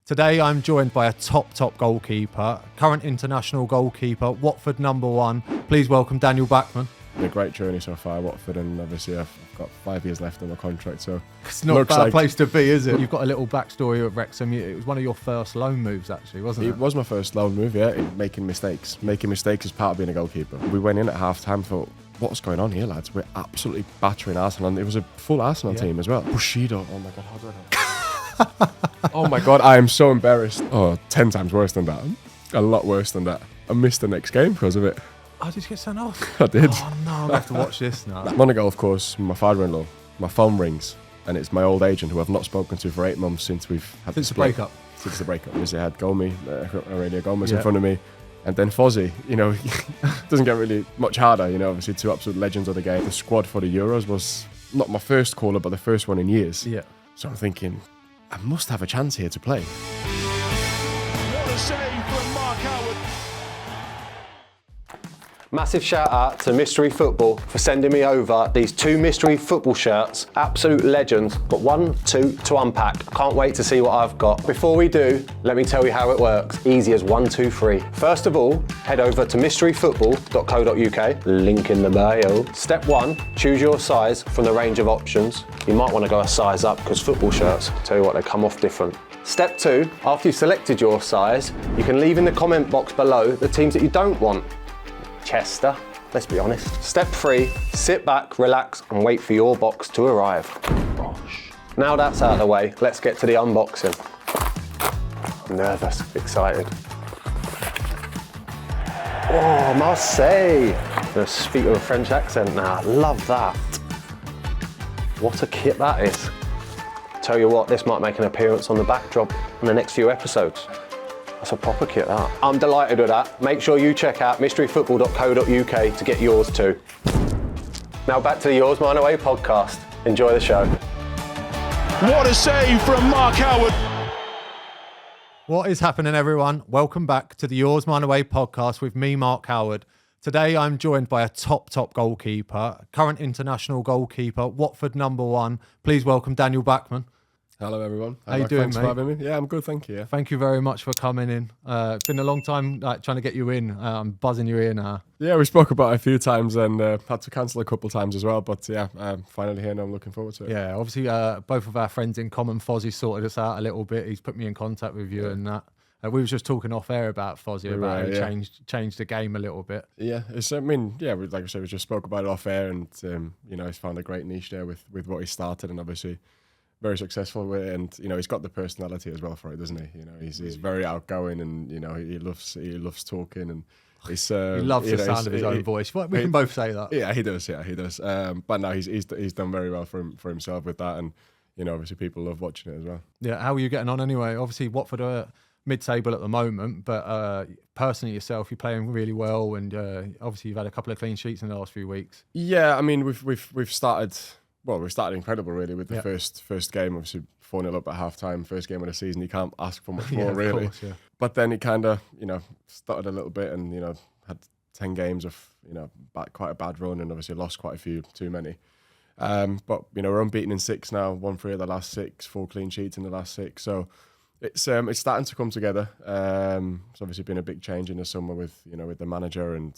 Today I'm joined by a top goalkeeper, current international goalkeeper, Watford #1. Please welcome Daniel Bachmann. A great journey so far, Watford, and obviously I've got 5 years left on my contract, so it's not a bad place to be, is it? You've got a little backstory at Wrexham. It was one of your first loan moves, actually, wasn't it? It was my first loan move, yeah. Making mistakes is part of being a goalkeeper. We went in at half time, thought, what's going on here, lads? We're absolutely battering Arsenal, and it was a full Arsenal team as well. Bushido, oh my god, how do I know? Oh my god, I am so embarrassed. Oh, 10 times worse than that. A lot worse than that. I missed the next game because of it. Oh, did you get sent off? I did. Oh no, I'm going to have to watch this now. I'm on a golf course with my father-in-law. My phone rings, and it's my old agent who I've not spoken to for 8 months since we've had Since the breakup. Since the breakup. Because I had Aurelio Gomez in front of me. And then Fozzie, doesn't get really much harder, obviously 2 absolute legends of the game. The squad for the Euros was not my first caller, but the first one in years. Yeah. So I'm thinking, I must have a chance here to play. What a save from Mark Howard. Massive shout out to Mystery Football for sending me over these 2 mystery football shirts. Absolute legends. Got 1, 2 to unpack. Can't wait to see what I've got. Before we do, let me tell you how it works. Easy as 1, 2, 3. First of all, head over to mysteryfootball.co.uk, link in the bio. Step 1, choose your size from the range of options. You might want to go a size up because football shirts, tell you what, they come off different. Step 2, after you've selected your size, you can leave in the comment box below the teams that you don't want. Chester, let's be honest. Step 3, sit back, relax and wait for your box to arrive. Gosh. Now that's out of the way, let's get to the unboxing. I'm nervous, excited. Oh, Marseille. I'm going to speak with a French accent now, I love that. What a kit that is. Tell you what, this might make an appearance on the backdrop in the next few episodes. That's a proper kit, that. I'm delighted with that. Make sure you check out mysteryfootball.co.uk to get yours too. Now back to the Yours Mine Away podcast. Enjoy the show. What a save from Mark Howard. What is happening, everyone? Welcome back to the Yours Mine Away podcast with me, Mark Howard. Today I'm joined by a top goalkeeper, current international goalkeeper, Watford #1. Please welcome Daniel Bachmann. Hello everyone. How you doing, Thanks mate? for having me. Yeah, I'm good, thank you. Yeah. Thank you very much for coming in. It's been a long time trying to get you in. I'm buzzing you in now. Yeah, we spoke about it a few times and had to cancel a couple of times as well. But yeah, I'm finally here and I'm looking forward to it. Yeah, obviously both of our friends in common, Fozzie, sorted us out a little bit. He's put me in contact with you and that. We were just talking off air about Fozzie, about how he changed the game a little bit. Yeah, like I said, we just spoke about it off air and, he's found a great niche there with what he started and obviously very successful with it, and he's got the personality as well for it, doesn't he? He's very outgoing, and he loves talking, and he loves the sound of his own voice. We can both say that. Yeah, he does. But no, he's done very well for himself with that, and obviously people love watching it as well. Yeah, how are you getting on anyway? Obviously Watford are mid-table at the moment, but personally yourself, you're playing really well, and obviously you've had a couple of clean sheets in the last few weeks. Yeah, I mean we've started. Well, we started incredible, really, with the first game. Obviously, 4-0 up at half-time, first game of the season. You can't ask for much more, really. Course, yeah. But then it kind of, started a little bit and, had 10 games of, quite a bad run and obviously lost quite a few, too many. But, we're unbeaten in 6 now, won 3 of the last 6, 4 clean sheets in the last 6. So it's starting to come together. It's obviously been a big change in the summer with the manager and,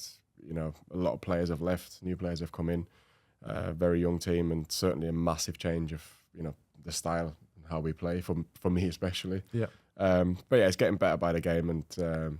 a lot of players have left, new players have come in. Very young team and certainly a massive change of the style and how we play for me especially. Yeah. But yeah, it's getting better by the game and so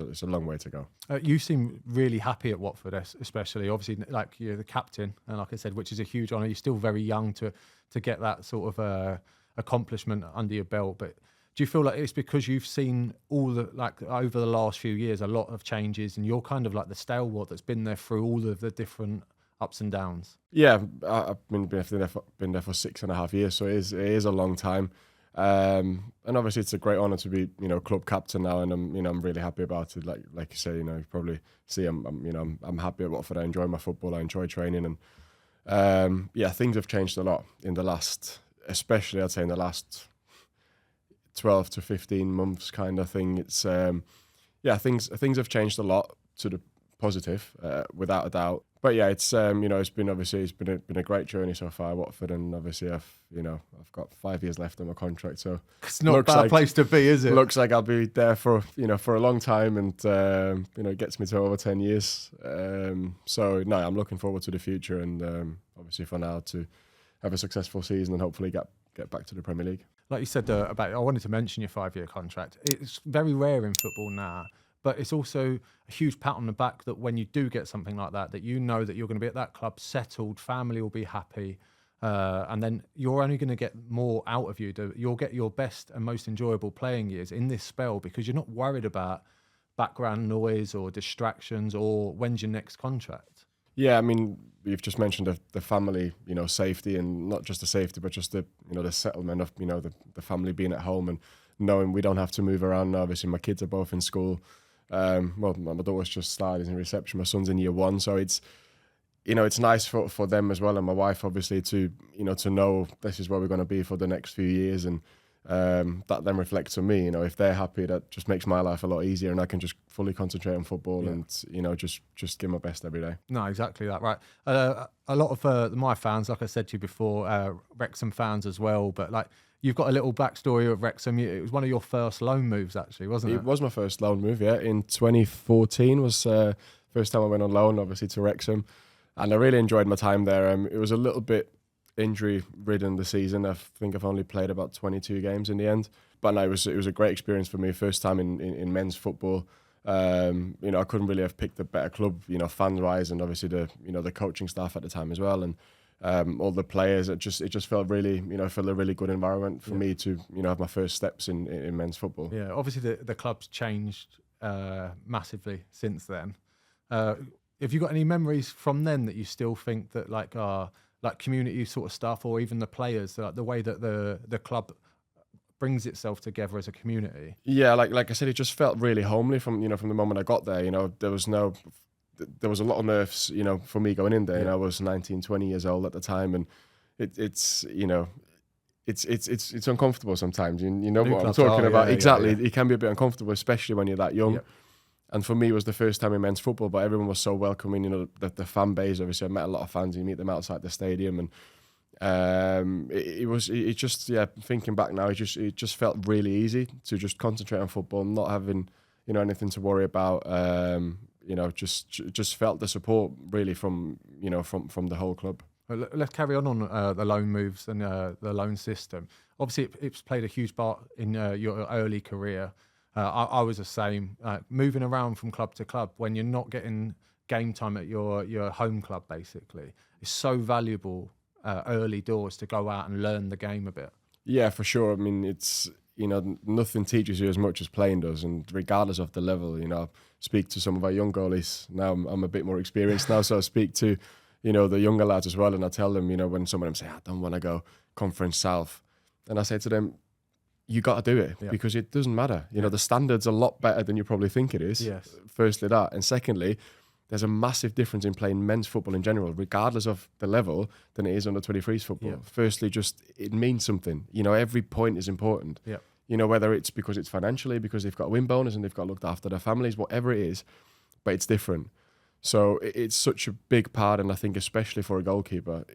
it's a long way to go. You seem really happy at Watford, especially obviously like you're the captain and like I said, which is a huge honour. You're still very young to get that sort of accomplishment under your belt. But do you feel like it's because you've seen all over the last few years a lot of changes and you're kind of like the stalwart that's been there through all of the different ups and downs? Yeah, I've been there for 6.5 years, so it is a long time. And obviously it's a great honour to be club captain now, and I'm really happy about it. Like you say, you probably see I'm happy at Watford. I enjoy my football, I enjoy training, and things have changed a lot in the last, especially I'd say in the last 12 to 15 months kind of thing. It's things have changed a lot to the positive, without a doubt. But yeah, it's it's been a great journey so far at Watford, and obviously I've got 5 years left on my contract, so it's not a bad place to be, is it? Looks like I'll be there for a long time, and it gets me to over 10 years. So no, I'm looking forward to the future, and obviously for now to have a successful season and hopefully get back to the Premier League. Like you said I wanted to mention your 5-year contract. It's very rare in football now. But it's also a huge pat on the back that when you do get something like that you know that you're going to be at that club settled, family will be happy, and then you're only going to get more out of you. You'll get your best and most enjoyable playing years in this spell because you're not worried about background noise or distractions or when's your next contract. Yeah, I mean, you've just mentioned the family, safety, and not just the safety, but just the settlement of, the family being at home and knowing we don't have to move around now. Obviously, my kids are both in school. My daughter's just started in reception. My son's in year 1, so it's nice for them as well, and my wife obviously to know this is where we're going to be for the next few years, and that then reflects on me. If they're happy, that just makes my life a lot easier, and I can just fully concentrate on football and just give my best every day. No, exactly that, right. A lot of my fans, like I said to you before, Wrexham fans as well, but like. You've got a little backstory of Wrexham. It was one of your first loan moves, actually, wasn't it? It was my first loan move, yeah. In 2014 was first time I went on loan, obviously, to Wrexham. And I really enjoyed my time there. It was a little bit injury-ridden the season. I think I've only played about 22 games in the end. But no, it was a great experience for me. First time in men's football. I couldn't really have picked a better club, fan-wise, and obviously the coaching staff at the time as well. And all the players, it just felt really, felt a really good environment for me to, have my first steps in men's football. Yeah, obviously the club's changed massively since then. Have you got any memories from then that you still think that like community sort of stuff, or even the players, like the way that the club brings itself together as a community? Yeah, like I said, it just felt really homely from the moment I got there. There was a lot of nerves, for me going in there. I was 19, 20 years old at the time, and it's uncomfortable sometimes. You know what I'm talking about? Exactly. Yeah. It can be a bit uncomfortable, especially when you're that young. Yep. And for me, it was the first time in men's football, but everyone was so welcoming. The fan base. Obviously, I met a lot of fans. You meet them outside the stadium, and thinking back now, it just felt really easy to just concentrate on football, not having anything to worry about. Just felt the support really from the whole club. Let's carry on the loan moves and the loan system. Obviously, it's played a huge part in your early career. I was the same, moving around from club to club when you're not getting game time at your home club. Basically, it's so valuable early doors to go out and learn the game a bit. Yeah, for sure. I mean, it's nothing teaches you as much as playing does, and regardless of the level, speak to some of our young goalies. Now I'm a bit more experienced now, so I speak to, the younger lads as well, and I tell them, when some of them say, I don't want to go Conference South, and I say to them, you got to do it because it doesn't matter. The standard's a lot better than you probably think it is. Yes. Firstly that, and secondly, there's a massive difference in playing men's football in general, regardless of the level, than it is under 23s football. Yeah. Firstly, just it means something. Every point is important. Yeah. Whether it's because it's financially, because they've got a win bonus and they've got looked after their families, whatever it is, but it's different. So it's such a big part, and I think especially for a goalkeeper,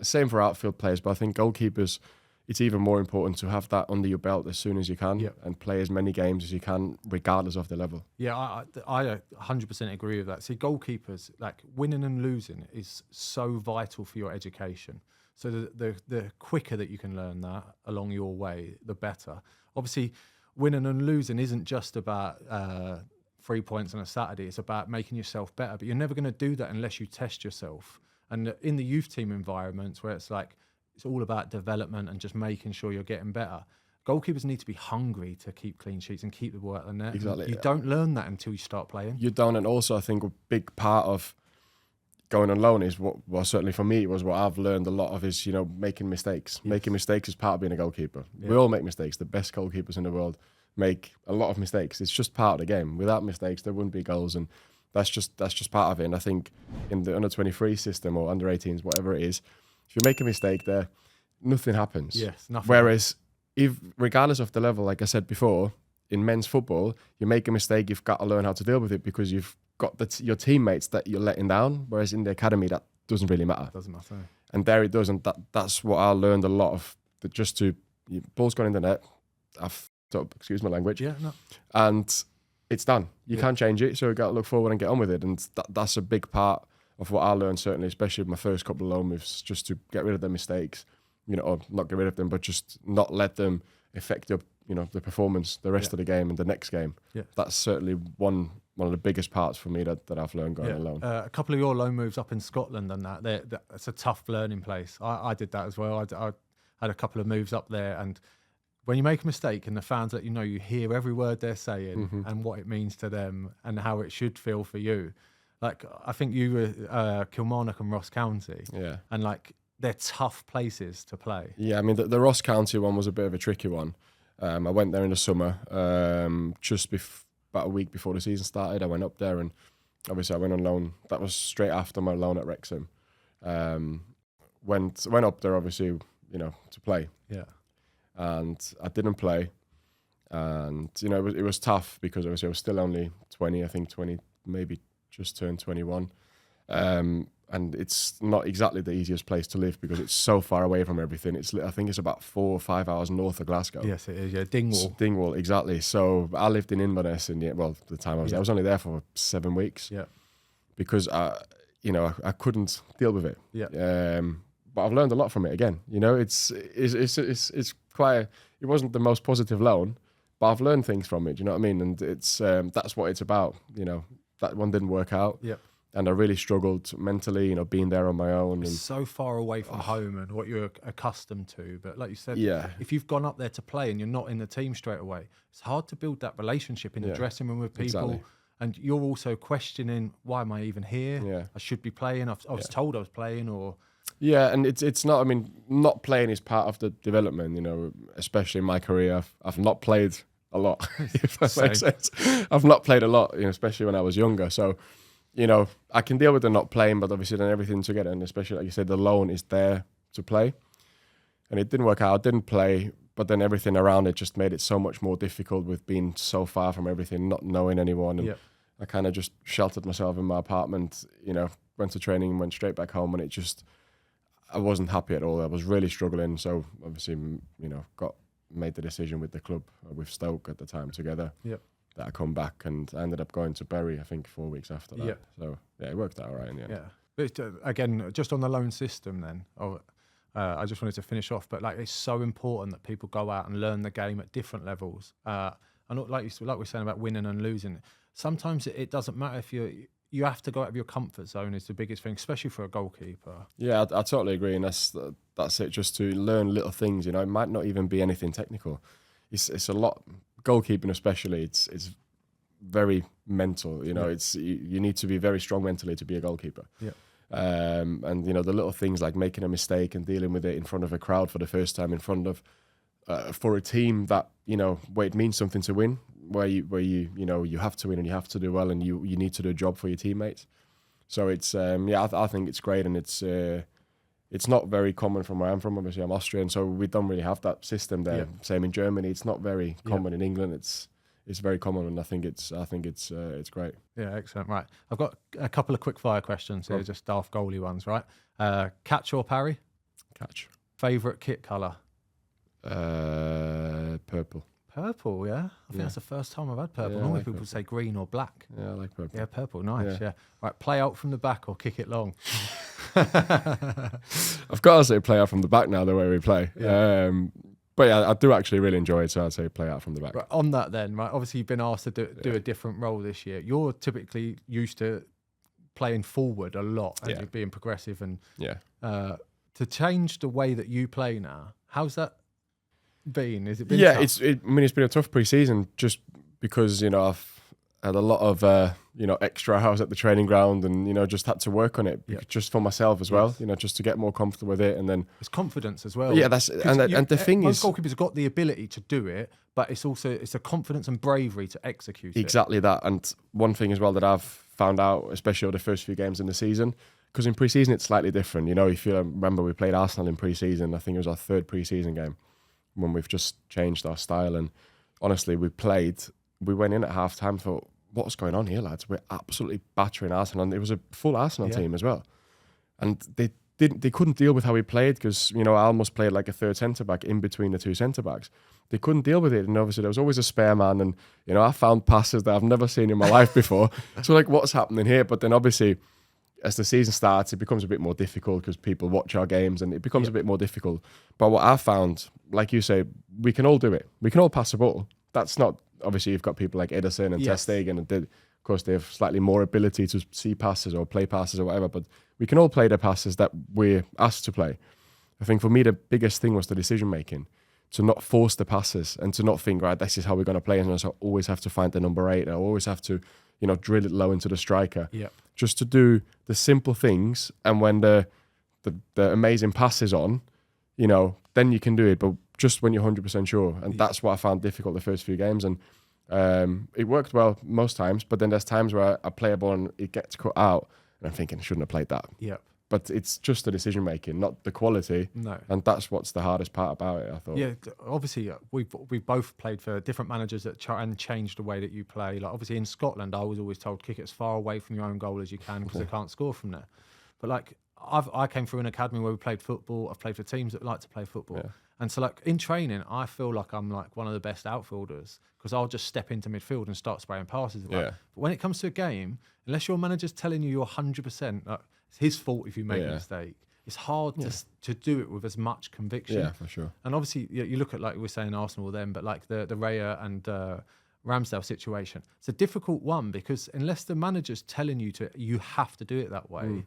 same for outfield players, but I think goalkeepers, it's even more important to have that under your belt as soon as you can and play as many games as you can, regardless of the level. Yeah, I 100% agree with that. See, goalkeepers, like winning and losing is so vital for your education. So the quicker that you can learn that along your way, the better. Obviously, winning and losing isn't just about 3 points on a Saturday. It's about making yourself better. But you're never going to do that unless you test yourself. And in the youth team environments where it's all about development and just making sure you're getting better, goalkeepers need to be hungry to keep clean sheets and keep the ball out of the net. Exactly. You don't learn that until you start playing. You don't. And also, I think a big part of going on loan is certainly for me, was what I've learned a lot of is, making mistakes. Yes. Making mistakes is part of being a goalkeeper. Yeah. We all make mistakes. The best goalkeepers in the world make a lot of mistakes. It's just part of the game. Without mistakes, there wouldn't be goals, and that's just part of it. And I think in the under 23 system or under 18s, whatever it is, if you make a mistake there, nothing happens. Yes, nothing. Whereas if regardless of the level, like I said before, in men's football, you make a mistake, you've got to learn how to deal with it because you've got your teammates that you're letting down, whereas in the academy that doesn't really matter. Doesn't matter. And there it does, and that's what I learned a lot of. Ball's gone in the net. I've excuse my language. Yeah, no. And it's done. You can't change it, so you got to look forward and get on with it. And that's a big part of what I learned, certainly, especially with my first couple of loan moves, just to get rid of the mistakes, or not get rid of them, but just not let them affect your, the performance, the rest of the game and the next game. Yeah. That's certainly one of the biggest parts for me that I've learned going alone. A couple of your loan moves up in Scotland and that's a tough learning place. I did that as well. I had a couple of moves up there, and when you make a mistake and the fans let you hear every word they're saying and what it means to them and how it should feel for you. Like, I think you were Kilmarnock and Ross County. Yeah. And like, they're tough places to play. Yeah, I mean, the Ross County one was a bit of a tricky one. I went there in the summer, about a week before the season started. I went up there, and obviously I went on loan. That was straight after my loan at Wrexham. Went up there, obviously, to play. Yeah. And I didn't play. And, it was tough because obviously I was still only 20, I think 20, maybe just turned 21. And it's not exactly the easiest place to live because it's so far away from everything. I think it's about 4 or 5 hours north of Glasgow. Yes, it is. Yeah, Dingwall. Dingwall, exactly. So I lived in Inverness, and the time I was there, I was only there for 7 weeks. Yeah. Because I couldn't deal with it. Yeah. But I've learned a lot from it again. It's quite. It wasn't the most positive loan, but I've learned things from it. Do you know what I mean? And it's that's what it's about. That one didn't work out. Yeah. And I really struggled mentally, being there on my own. It's so far away from home and what you're accustomed to. But like you said, if you've gone up there to play and you're not in the team straight away, it's hard to build that relationship in the dressing room with people. Exactly. And you're also questioning, why am I even here? Yeah. I should be playing. I was told I was playing, or... Yeah, and it's not, not playing is part of the development, especially in my career. I've not played a lot, if that makes sense. I've not played a lot, especially when I was younger. So, I can deal with the not playing, but obviously then everything together, and especially, like you said, the loan is there to play. And it didn't work out. I didn't play, but then everything around it just made it so much more difficult with being so far from everything, not knowing anyone. And I kind of just sheltered myself in my apartment, went to training, went straight back home, and it just... I wasn't happy at all. I was really struggling. So obviously, made the decision with the club, with Stoke at the time together, that I come back, and I ended up going to Bury, I think 4 weeks after that. So it worked out all right in the end. Yeah. But again, just on the loan system then, I just wanted to finish off, but like, it's so important that people go out and learn the game at different levels. And like we're saying about winning and losing, sometimes it doesn't matter if you have to go out of your comfort zone is the biggest thing, especially for a goalkeeper. Yeah, I totally agree, and that's it. Just to learn little things, it might not even be anything technical. It's a lot. Goalkeeping, especially, it's very mental. It's you need to be very strong mentally to be a goalkeeper. Yeah. And the little things like making a mistake and dealing with it in front of a crowd for the first time, in front of for a team that where it means something to win. Where you have to win and you have to do well, and you need to do a job for your teammates. So it's I think it's great, and it's not very common from where I'm from. Obviously, I'm Austrian, so we don't really have that system there. Yeah. Same in Germany. It's not very common in England. It's very common, and I think it's great. Yeah, excellent. Right, I've got a couple of quick fire questions here, just daft goalie ones. Right, catch or parry? Catch. Favorite kit colour? Purple. Purple, yeah. I think that's the first time I've had purple. Normally people purple. say green or black. Yeah, I like purple. Yeah, purple, nice, yeah. Right, play out from the back or kick it long? I've got to say play out from the back now, the way we play. Yeah. But yeah, I do actually really enjoy it, so I'd say play out from the back. Right, on that then, right, obviously you've been asked to do a different role this year. You're typically used to playing forward a lot and you're being progressive. And to change the way that you play now, how's that been? Has it been tough? It's been a tough pre-season just because I've had a lot of extra hours at the training ground, and just had to work on it just for myself as well. Just to get more comfortable with it, and then it's confidence as well. Yeah, and the thing is, most goalkeepers have got the ability to do it, but it's a confidence and bravery to execute exactly that. And one thing as well that I've found out, especially over the first few games in the season, because in pre-season it's slightly different. If you remember, we played Arsenal in pre-season. I think it was our third pre-season game, when we've just changed our style. And honestly, we went in at half time, thought, what's going on here, lads? We're absolutely battering Arsenal. And it was a full Arsenal team as well. And they couldn't deal with how we played because, I almost played like a third centre-back in between the two centre-backs. They couldn't deal with it. And obviously there was always a spare man. And, I found passes that I've never seen in my life before. So like, what's happening here? But then obviously, as the season starts, it becomes a bit more difficult because people watch our games and it becomes a bit more difficult. But what I found, like you say, we can all do it. We can all pass the ball. That's not, obviously you've got people like Ederson and Ter Stegen, and of course they have slightly more ability to see passes or play passes or whatever, but we can all play the passes that we're asked to play. I think for me, the biggest thing was the decision making, to not force the passes and to not think, right, this is how we're going to play. And so I always have to find the number 8. I always have to, drill it low into the striker. Yeah. Just to do the simple things. And when the amazing pass is on, then you can do it. But just when you're 100% sure. And that's what I found difficult the first few games. And it worked well most times. But then there's times where I play a ball and it gets cut out. And I'm thinking, I shouldn't have played that. Yeah. But it's just the decision making, not the quality. No. And that's what's the hardest part about it, I thought. Yeah, obviously we've both played for different managers that try and change the way that you play. Like obviously in Scotland, I was always told kick it as far away from your own goal as you can because they can't score from there. But like I came through an academy where we played football. I've played for teams that like to play football. Yeah. And so like in training, I feel like I'm like one of the best outfielders because I'll just step into midfield and start spraying passes. But when it comes to a game, unless your manager's telling you you're 100%, like, it's his fault if you make a mistake. It's hard to do it with as much conviction. Yeah, for sure. And obviously, you look at, like we were saying, Arsenal then, but like the Raya and Ramsdale situation. It's a difficult one because unless the manager's telling you you have to do it that way,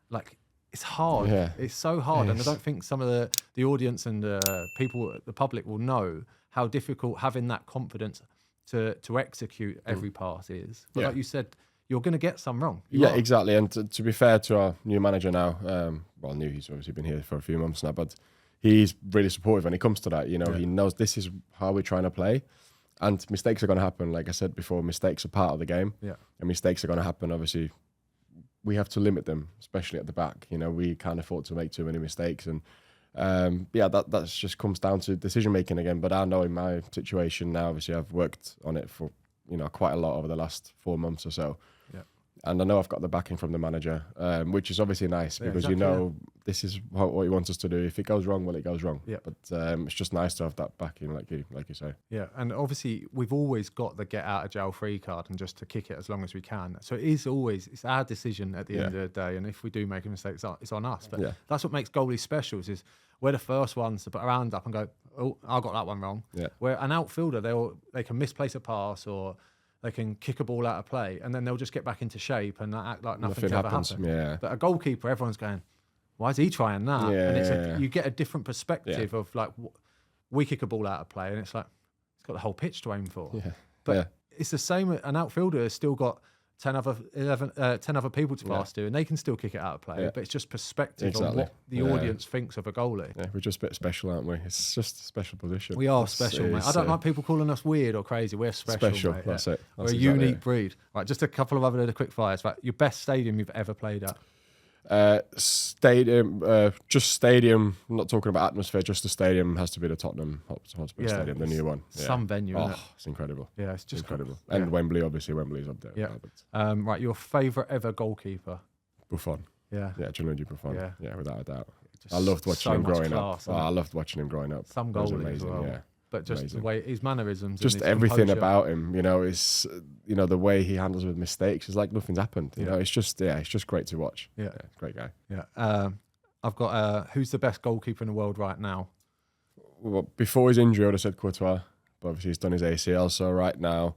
like it's hard. Yeah. It's so hard. And I don't think some of the audience and people, the public will know how difficult having that confidence to execute every pass is. But like you said, you're going to get some wrong. Exactly. And to be fair to our new manager now, he's obviously been here for a few months now, but he's really supportive when it comes to that. He knows this is how we're trying to play. And mistakes are going to happen. Like I said before, mistakes are part of the game. Yeah. And mistakes are going to happen. Obviously, we have to limit them, especially at the back. We can't afford to make too many mistakes. And that just comes down to decision making again. But I know in my situation now, obviously, I've worked on it for quite a lot over the last 4 months or so. Yeah. And I know I've got the backing from the manager, which is obviously nice because this is what he wants us to do. If it goes wrong, well, it goes wrong. Yeah. But it's just nice to have that backing, like you say. Yeah, and obviously we've always got the get out of jail free card and just to kick it as long as we can. So it's our decision at the end of the day. And if we do make a mistake, it's on us. But that's what makes goalies specials is we're the first ones to put our hand up and go, oh, I got that one wrong. Yeah. Where an outfielder, they can misplace a pass or they can kick a ball out of play and then they'll just get back into shape and act like nothing's ever happened. Yeah. But a goalkeeper, everyone's going, why is he trying that? Yeah, and you get a different perspective of like, we kick a ball out of play and it's like, it's got the whole pitch to aim for. Yeah. But it's the same, an outfielder has still got 10 other people to pass to and they can still kick it out of play. But it's just perspective on what the audience thinks of a goalie. Yeah, we're just a bit special, aren't we? It's just a special position. We are special, mate. I don't like people calling us weird or crazy. We're special, mate. That's it. We're a unique breed. Right, just a couple of other quick fires. Right, your best stadium you've ever played at? Stadium. I'm not talking about atmosphere. Just the stadium has to be the Tottenham Hotspur Stadium, the new one. Some venue. Oh, it's incredible. Yeah, it's just incredible. And Wembley, obviously, Wembley's up there. Yeah. Right, your favourite ever goalkeeper? Buffon. Yeah. Yeah, Gianluigi Buffon. Yeah, without a doubt. I loved watching him growing up. I loved watching him growing up. Some goalie as well. Yeah. But just amazing. The way his mannerisms, just everything about him, is the way he handles with mistakes is like nothing's happened. It's just great to watch. Yeah, great guy. Yeah, I've got who's the best goalkeeper in the world right now? Well, before his injury, I would have said Courtois, but obviously he's done his ACL. So right now,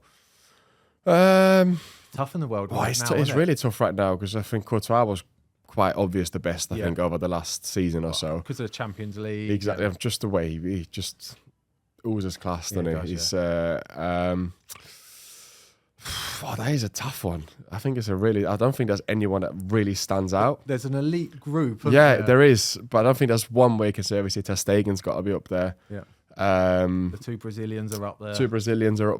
tough in the world. Right now, it's really tough right now because I think Courtois was quite obvious the best. I think over the last season or so because of the Champions League. Exactly, just the way he just. Oozes class, doesn't he? He's that is a tough one. I don't think there's anyone that really stands out. There's an elite group. There is, but I don't think there's one way you can say obviously Ter Stegen's got to be up there. Yeah. The two Brazilians are up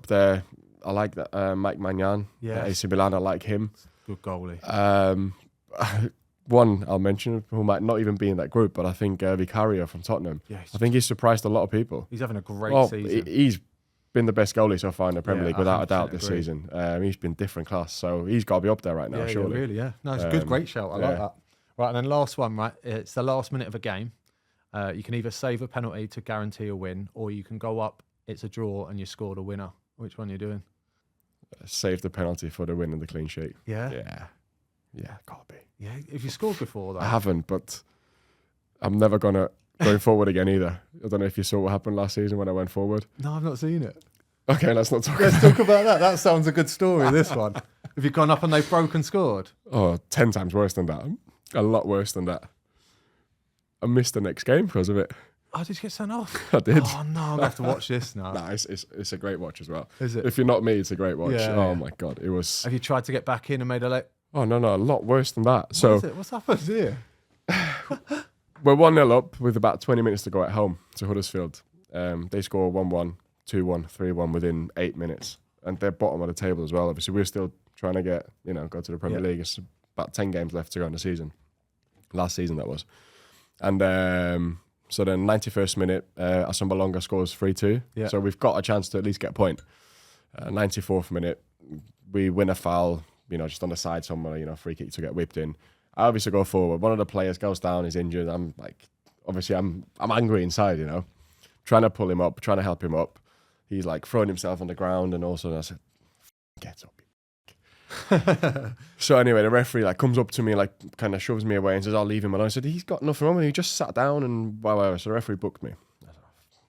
there. I like that Mike Maignan. Yeah. AC Milan, I like him. Good goalie. One I'll mention who might not even be in that group, but I think Vicario from Tottenham. Yeah, I think he's surprised a lot of people. He's having a great season. been the best goalie so far in the Premier League, without a doubt, this agree. season. He's been different class, so he's got to be up there right now, surely. Yeah, really, yeah. No, it's a good, great shout. I like that. Right, and then last one, right? It's the last minute of a game. You can either save a penalty to guarantee a win, or you can go up, it's a draw, and you scored a winner. Which one are you doing? Save the penalty for the win and the clean sheet. Yeah? Yeah, gotta be. Yeah, have you scored before, though? I haven't, but I'm never going forward again either. I don't know if you saw what happened last season when I went forward. No, I've not seen it. Okay, let's not talk Let's talk about that. That sounds a good story, this one. Have you gone up and they've broken scored? Oh, 10 times worse than that. A lot worse than that. I missed the next game because of it. Oh, did you get sent off? I did. Oh, no, I'm going to have to watch this now. Nah, it's a great watch as well. Is it? If you're not me, it's a great watch. Yeah, oh yeah. my God, it was... Have you tried to get back in and made a late? Oh, no, a lot worse than that. So What's happened here? we're 1-0 up with about 20 minutes to go at home to Huddersfield. They score 1-1, 2-1, 3-1 within 8 minutes. And they're bottom of the table as well. Obviously, we're still trying to get, go to the Premier League. It's about 10 games left to go in the season. Last season, that was. And so then 91st minute, Asombalonga scores 3-2. Yeah. So we've got a chance to at least get a point. 94th minute, we win a foul, just on the side somewhere, free kick to get whipped in. I obviously go forward. One of the players goes down, is injured. I'm like, obviously I'm angry inside, trying to pull him up, trying to help him up. He's like throwing himself on the ground, and also I said, get up. So anyway, the referee comes up to me, kind of shoves me away and says, I'll leave him alone. I said, he's got nothing wrong with him. He just sat down and whatever. So the referee booked me.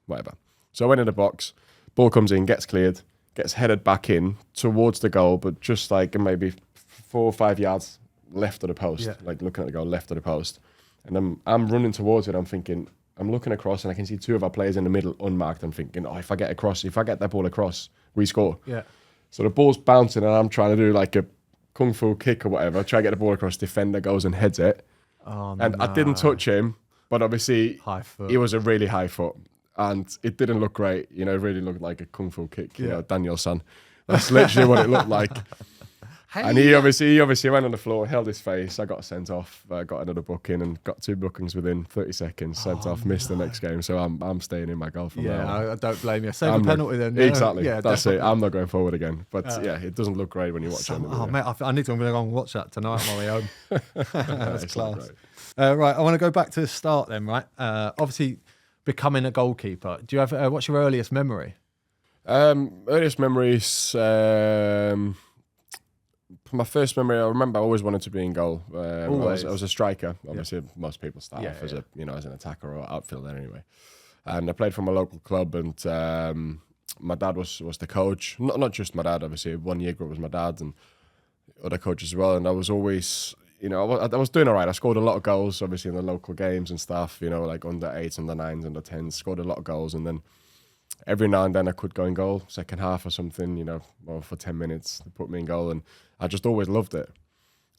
Whatever. So I went in the box, ball comes in, gets cleared, gets headed back in towards the goal, but just maybe 4 or 5 yards left of the post, looking at the goal, left of the post. And I'm running towards it. I'm looking across and I can see 2 of our players in the middle unmarked. I'm thinking, if I get that ball across, we score. Yeah. So the ball's bouncing and I'm trying to do a kung fu kick or whatever, try to get the ball across, defender goes and heads it. Oh, and I didn't touch him, but obviously high foot. It was a really high foot. And it didn't look great. It really looked like a kung fu kick, Daniel-san. That's literally what it looked like. And he obviously went on the floor, held his face. I got sent off, got another booking and got 2 bookings within 30 seconds, sent off, missed the next game. So I'm staying in my goal from now on. I don't blame you. Save a penalty then. Exactly. Yeah, that's definitely. it. I'm not going forward again. But it doesn't look great when you watch it. Oh, mate, I need to I'm going to go and watch that tonight on my way home. That's It's class. not Right, I want to go back to the start then, right? Obviously, becoming a goalkeeper. Do you have, what's your earliest memory? Earliest memories... my first memory, I remember I always wanted to be in goal. I was a striker. Obviously, most people start off as as an attacker or outfielder anyway. And I played for my local club, and my dad was the coach. Not just my dad, obviously. 1 year group was my dad and other coaches as well. And I was always, I was doing all right. I scored a lot of goals, obviously, in the local games and stuff. Under 8s, under 9s, under 10s. Scored a lot of goals, and then every now and then I could go in goal, second half or something, or for 10 minutes, they put me in goal, and I just always loved it.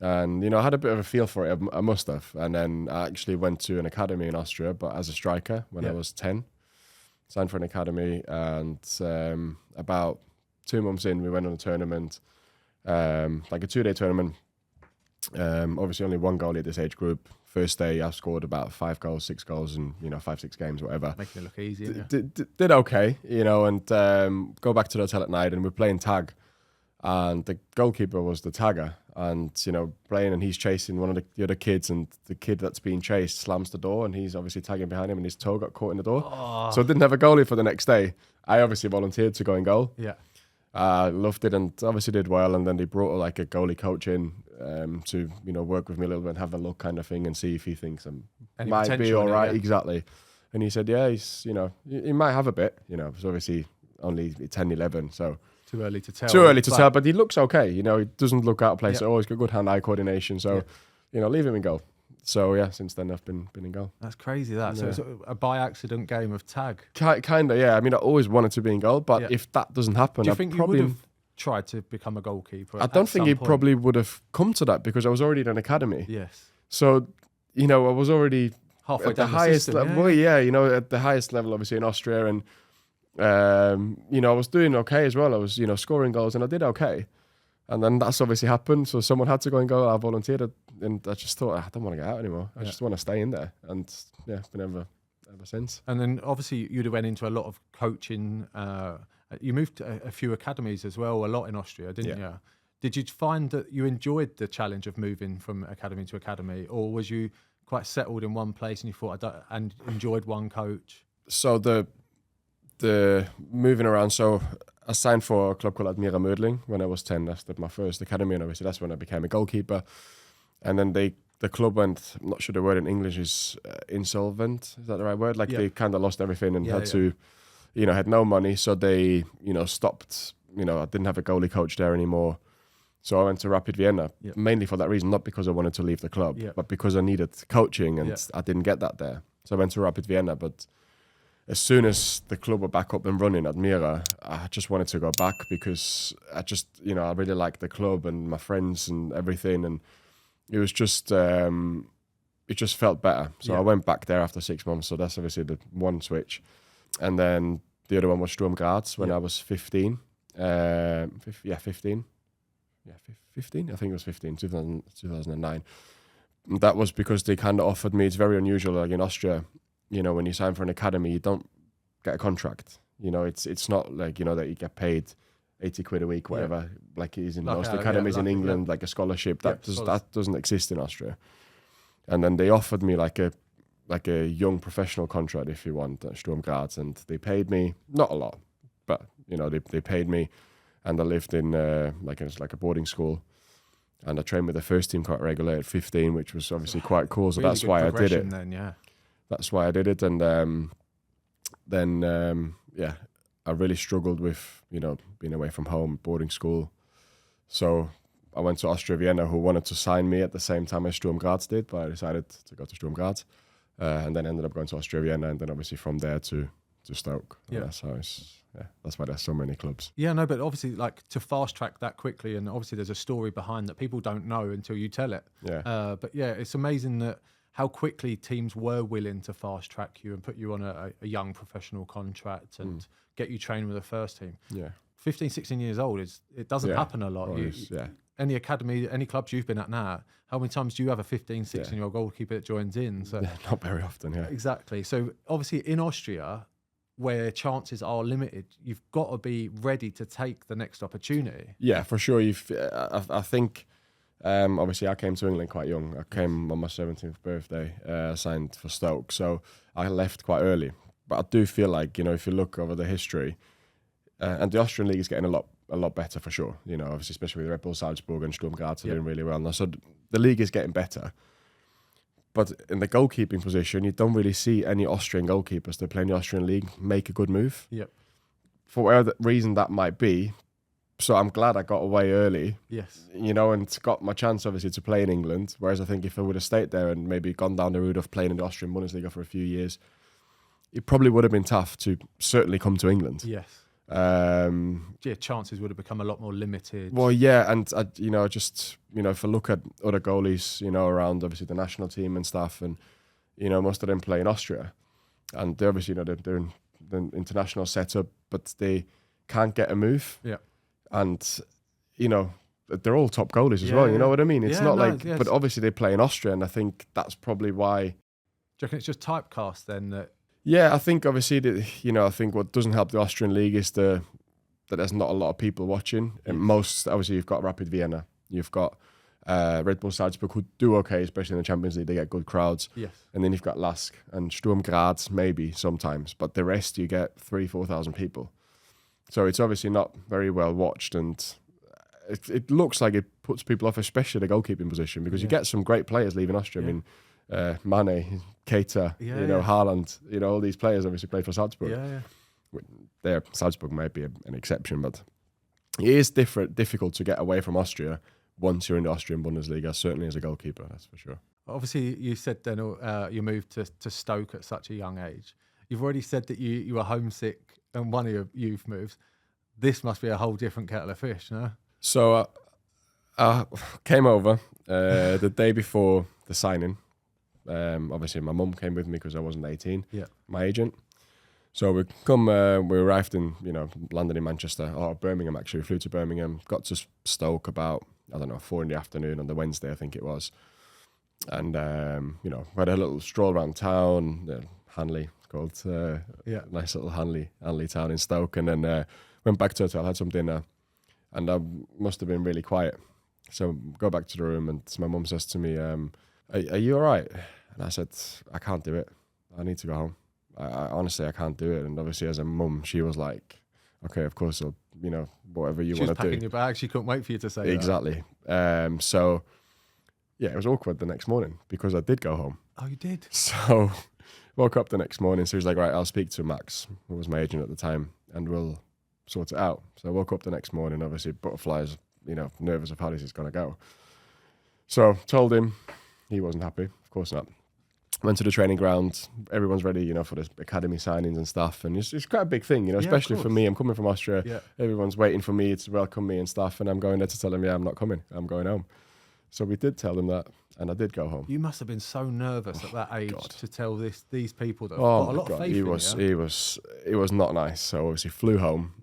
And, I had a bit of a feel for it, I must have. And then I actually went to an academy in Austria, but as a striker when I was 10, signed for an academy, and about 2 months in, we went on a tournament, a 2-day tournament. Obviously only 1 goalie at this age group. First day, I scored about 5 goals, 6 goals in 5-6 games, whatever. Making it look easy. Did okay, and go back to the hotel at night, and we're playing tag, and the goalkeeper was the tagger, and playing, and he's chasing one of the other kids, and the kid that's being chased slams the door, and he's obviously tagging behind him, and his toe got caught in the door. So I didn't have a goalie for the next day. I obviously volunteered to go in goal. Yeah. Loved it, and obviously did well, and then they brought a goalie coach in to work with me a little bit and have a look kind of thing and see if he thinks I might be all right. Exactly. And he said, yeah, he's he might have a bit, it's obviously only 10, 11, so too early to tell. Too early to tell, but he looks okay. He doesn't look out of place at all. He's got good hand-eye coordination, so leave him in goal. So yeah, since then I've been in goal. That's crazy. So it's a by accident game of tag. Kind of, yeah. I mean, I always wanted to be in goal, but if that doesn't happen, do you think you would have tried to become a goalkeeper? I don't think it probably would have come to that because I was already in an academy. Yes. So I was already halfway at down the highest system, level. At the highest level, obviously in Austria, and I was doing okay as well. I was scoring goals, and I did okay. And then that's obviously happened. So someone had to go and go. I volunteered, and I just thought I don't want to get out anymore. I just want to stay in there, and been ever since. And then obviously you'd have went into a lot of coaching, and You moved to a few academies as well, a lot in Austria, didn't you? Did you find that you enjoyed the challenge of moving from academy to academy, or was you quite settled in one place and you thought and enjoyed one coach? So the moving around. So I signed for a club called Admira Mödling when I was 10. That's my first academy, and obviously that's when I became a goalkeeper. And then the club went, I'm not sure the word in English is insolvent. Is that the right word? Like they kind of lost everything and had to, had no money. So they, stopped, I didn't have a goalie coach there anymore. So I went to Rapid Vienna, mainly for that reason, not because I wanted to leave the club, but because I needed coaching and I didn't get that there. So I went to Rapid Vienna, but as soon as the club were back up and running at Mira, I just wanted to go back because I just, I really liked the club and my friends and everything. And it was just, it just felt better. So I went back there after 6 months. So that's obviously the one switch. And then the other one was Sturm Graz when I was 15. 15. Yeah, 15? I think it was 15, 2009. That was because they kind of offered me, it's very unusual, like in Austria, when you sign for an academy, you don't get a contract. It's not like, that you get paid 80 quid a week, whatever, like it is in most academies in England, like a scholarship. That doesn't exist in Austria. And then they offered me like a young professional contract, if you want, at Sturm Graz, and they paid me, not a lot, but, they paid me. And I lived in like a boarding school, and I trained with the first team quite regularly at 15, which was obviously quite cool. So really that's why I did it. Then, that's why I did it. And then I really struggled with being away from home, boarding school. So I went to Austria Vienna, who wanted to sign me at the same time as Sturm Graz did, but I decided to go to Sturm Graz, and then ended up going to Austria Vienna, and then obviously from there to Stoke. That's how that's why there's so many clubs. Yeah, no, but obviously, like, to fast track that quickly, and obviously there's a story behind that people don't know until you tell it. But it's amazing that how quickly teams were willing to fast track you and put you on a young professional contract and get you training with the first team. 15, 16 years old, it doesn't happen a lot. Any academy, any clubs you've been at now, how many times do you have a 15, 16-year-old goalkeeper that joins in? So not very often, Exactly. So obviously in Austria, where chances are limited, you've got to be ready to take the next opportunity. Yeah, for sure. I think, obviously I came to England quite young. I came on my 17th birthday, signed for Stoke. So I left quite early. But I do feel like, if you look over the history, and the Austrian league is getting a lot better for sure. Obviously, especially with Red Bull Salzburg and Sturm Graz are doing really well now. So the league is getting better. But in the goalkeeping position, you don't really see any Austrian goalkeepers that play in the Austrian league make a good move. For whatever reason that might be. So I'm glad I got away early. And got my chance, obviously, to play in England. Whereas I think if I would have stayed there and maybe gone down the route of playing in the Austrian Bundesliga for a few years, it probably would have been tough to certainly come to England. Chances would have become a lot more limited. Well, yeah, and if I look at other goalies, around obviously the national team and stuff, and most of them play in Austria, and they're obviously they're in the international setup, but they can't get a move. And they're all top goalies as well. You know what I mean? It's but obviously they play in Austria, and I think that's probably why. Do you reckon it's just typecast then that? Yeah, I think obviously I think what doesn't help the Austrian league is that there's not a lot of people watching. And most, obviously, you've got Rapid Vienna, you've got Red Bull Salzburg, who do okay, especially in the Champions League. They get good crowds. And then you've got Lask and Sturm Graz, maybe sometimes, but the rest you get 3,000-4,000 people. So it's obviously not very well watched, and it looks like it puts people off, especially the goalkeeping position, because you get some great players leaving Austria. I mean, Mane, Keita, Haaland, all these players obviously play for Salzburg. Salzburg might be an exception, but it is difficult to get away from Austria once you're in the Austrian Bundesliga, certainly as a goalkeeper, that's for sure. Obviously, you said then you moved to Stoke at such a young age. You've already said that you were homesick on one of your youth moves. This must be a whole different kettle of fish, no? So I came over the day before the signing. Obviously, my mum came with me because I wasn't 18. My agent. So we arrived in London, in Manchester, or Birmingham actually. We flew to Birmingham, got to Stoke about 4 p.m. on the Wednesday, I think it was, and we had a little stroll around town, Hanley, it's called, nice little Hanley town in Stoke, and then went back to the hotel, had some dinner, and I must have been really quiet. So go back to the room, and my mum says to me, are you all right? And I said, I can't do it. I need to go home. I honestly, I can't do it. And obviously as a mum, she was like, okay, of course, I'll, whatever you want to do. She was packing your bag. She couldn't wait for you to say exactly. So, yeah, it was awkward the next morning because I did go home. Oh, you did? So woke up the next morning. So he was like, right, I'll speak to Max, who was my agent at the time, and we'll sort it out. So I woke up the next morning, obviously butterflies, nervous of how this is going to go. So told him, he wasn't happy. Of course not. Went to the training ground. Everyone's ready, for the academy signings and stuff. And it's quite a big thing, especially for me. I'm coming from Austria. Yeah. Everyone's waiting for me to welcome me and stuff. And I'm going there to tell them, I'm not coming. I'm going home. So we did tell them that, and I did go home. You must have been so nervous at that age to tell these people that have got a lot of faith in you. It was not nice. So obviously flew home,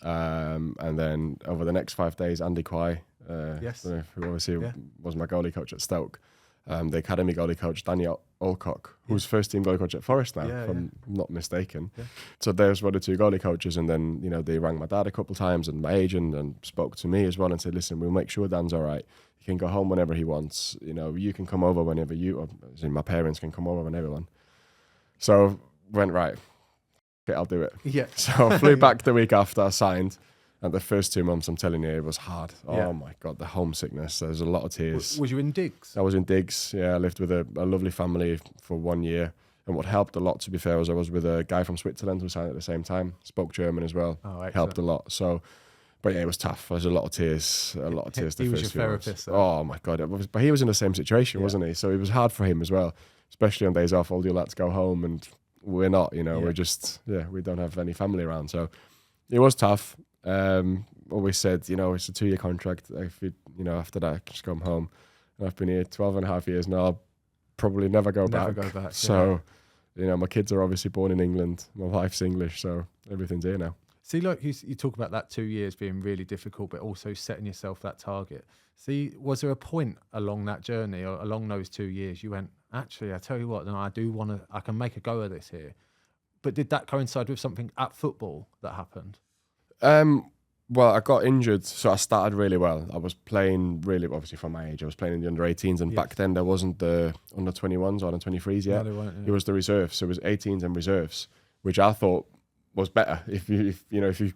and then over the next 5 days, Andy Quay, who obviously was my goalie coach at Stoke, the academy goalie coach Daniel Alcock, who's first team goalie coach at Forest now, if I'm not mistaken. Yeah. So those were the two goalie coaches, and then they rang my dad a couple of times and my agent and spoke to me as well and said, listen, we'll make sure Dan's all right. He can go home whenever he wants. You can come over whenever my parents can come over whenever they want. So went, right, okay, I'll do it. Yeah. So I flew back the week after I signed. And the first 2 months, I'm telling you, it was hard. Oh my God, the homesickness. There's a lot of tears. Was you in digs? I was in digs. Yeah, I lived with a lovely family for 1 year. And what helped a lot, to be fair, was I was with a guy from Switzerland who signed at the same time. Spoke German as well. Oh, helped a lot. So, but yeah, it was tough. There was a lot of tears. He was your therapist. Oh my God. But he was in the same situation, wasn't he? So it was hard for him as well, especially on days off. All your lads go home and we're not, we're just, we don't have any family around. So it was tough. Always said, it's a 2-year contract. If you, after that, just come home. And I've been here 12 and a half years now. I'll probably never go back. So, my kids are obviously born in England. My wife's English, so everything's here now. See, like you talk about that 2 years being really difficult, but also setting yourself that target. See, was there a point along that journey or along those 2 years you went, actually, I tell you what, then I can make a go of this here. But did that coincide with something at football that happened? Well, I got injured, so I started really well. I was playing really, obviously from my age, I was playing in the under-18s, and back then there wasn't the under-21s or under-23s yet. No, it was the reserves, so it was 18s and reserves, which I thought was better. If you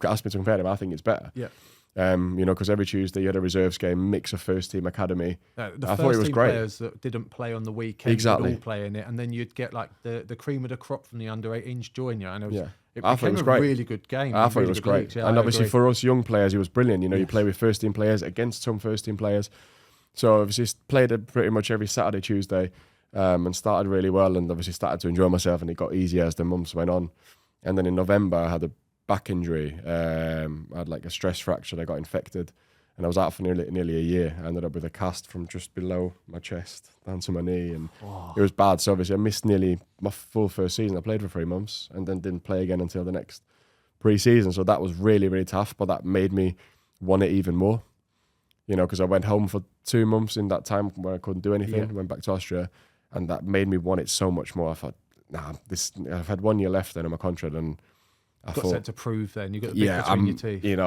asked me to compare them, I think it's better. Yeah. Because every Tuesday you had a reserves game, mix of first team academy. I thought it was great. Players that didn't play on the weekend would all play in it, and then you'd get like the cream of the crop from the under-18s join you, and it became a really good game. I thought it was great. And obviously for us young players, it was brilliant. You play with first team players against some first team players. So obviously played it pretty much every Saturday, Tuesday, and started really well, and obviously started to enjoy myself, and it got easier as the months went on. And then in November, I had a back injury. I had like a stress fracture. I got infected, and I was out for nearly a year. I ended up with a cast from just below my chest down to my knee, and it was bad. So obviously I missed nearly my full first season. I played for 3 months and then didn't play again until the next pre-season. So that was really, really tough, but that made me want it even more, because I went home for 2 months in that time where I couldn't do anything. Went back to Austria, and that made me want it so much more. I thought, I've had 1 year left then on my contract, and I thought, set to prove then. You got the bit between your teeth.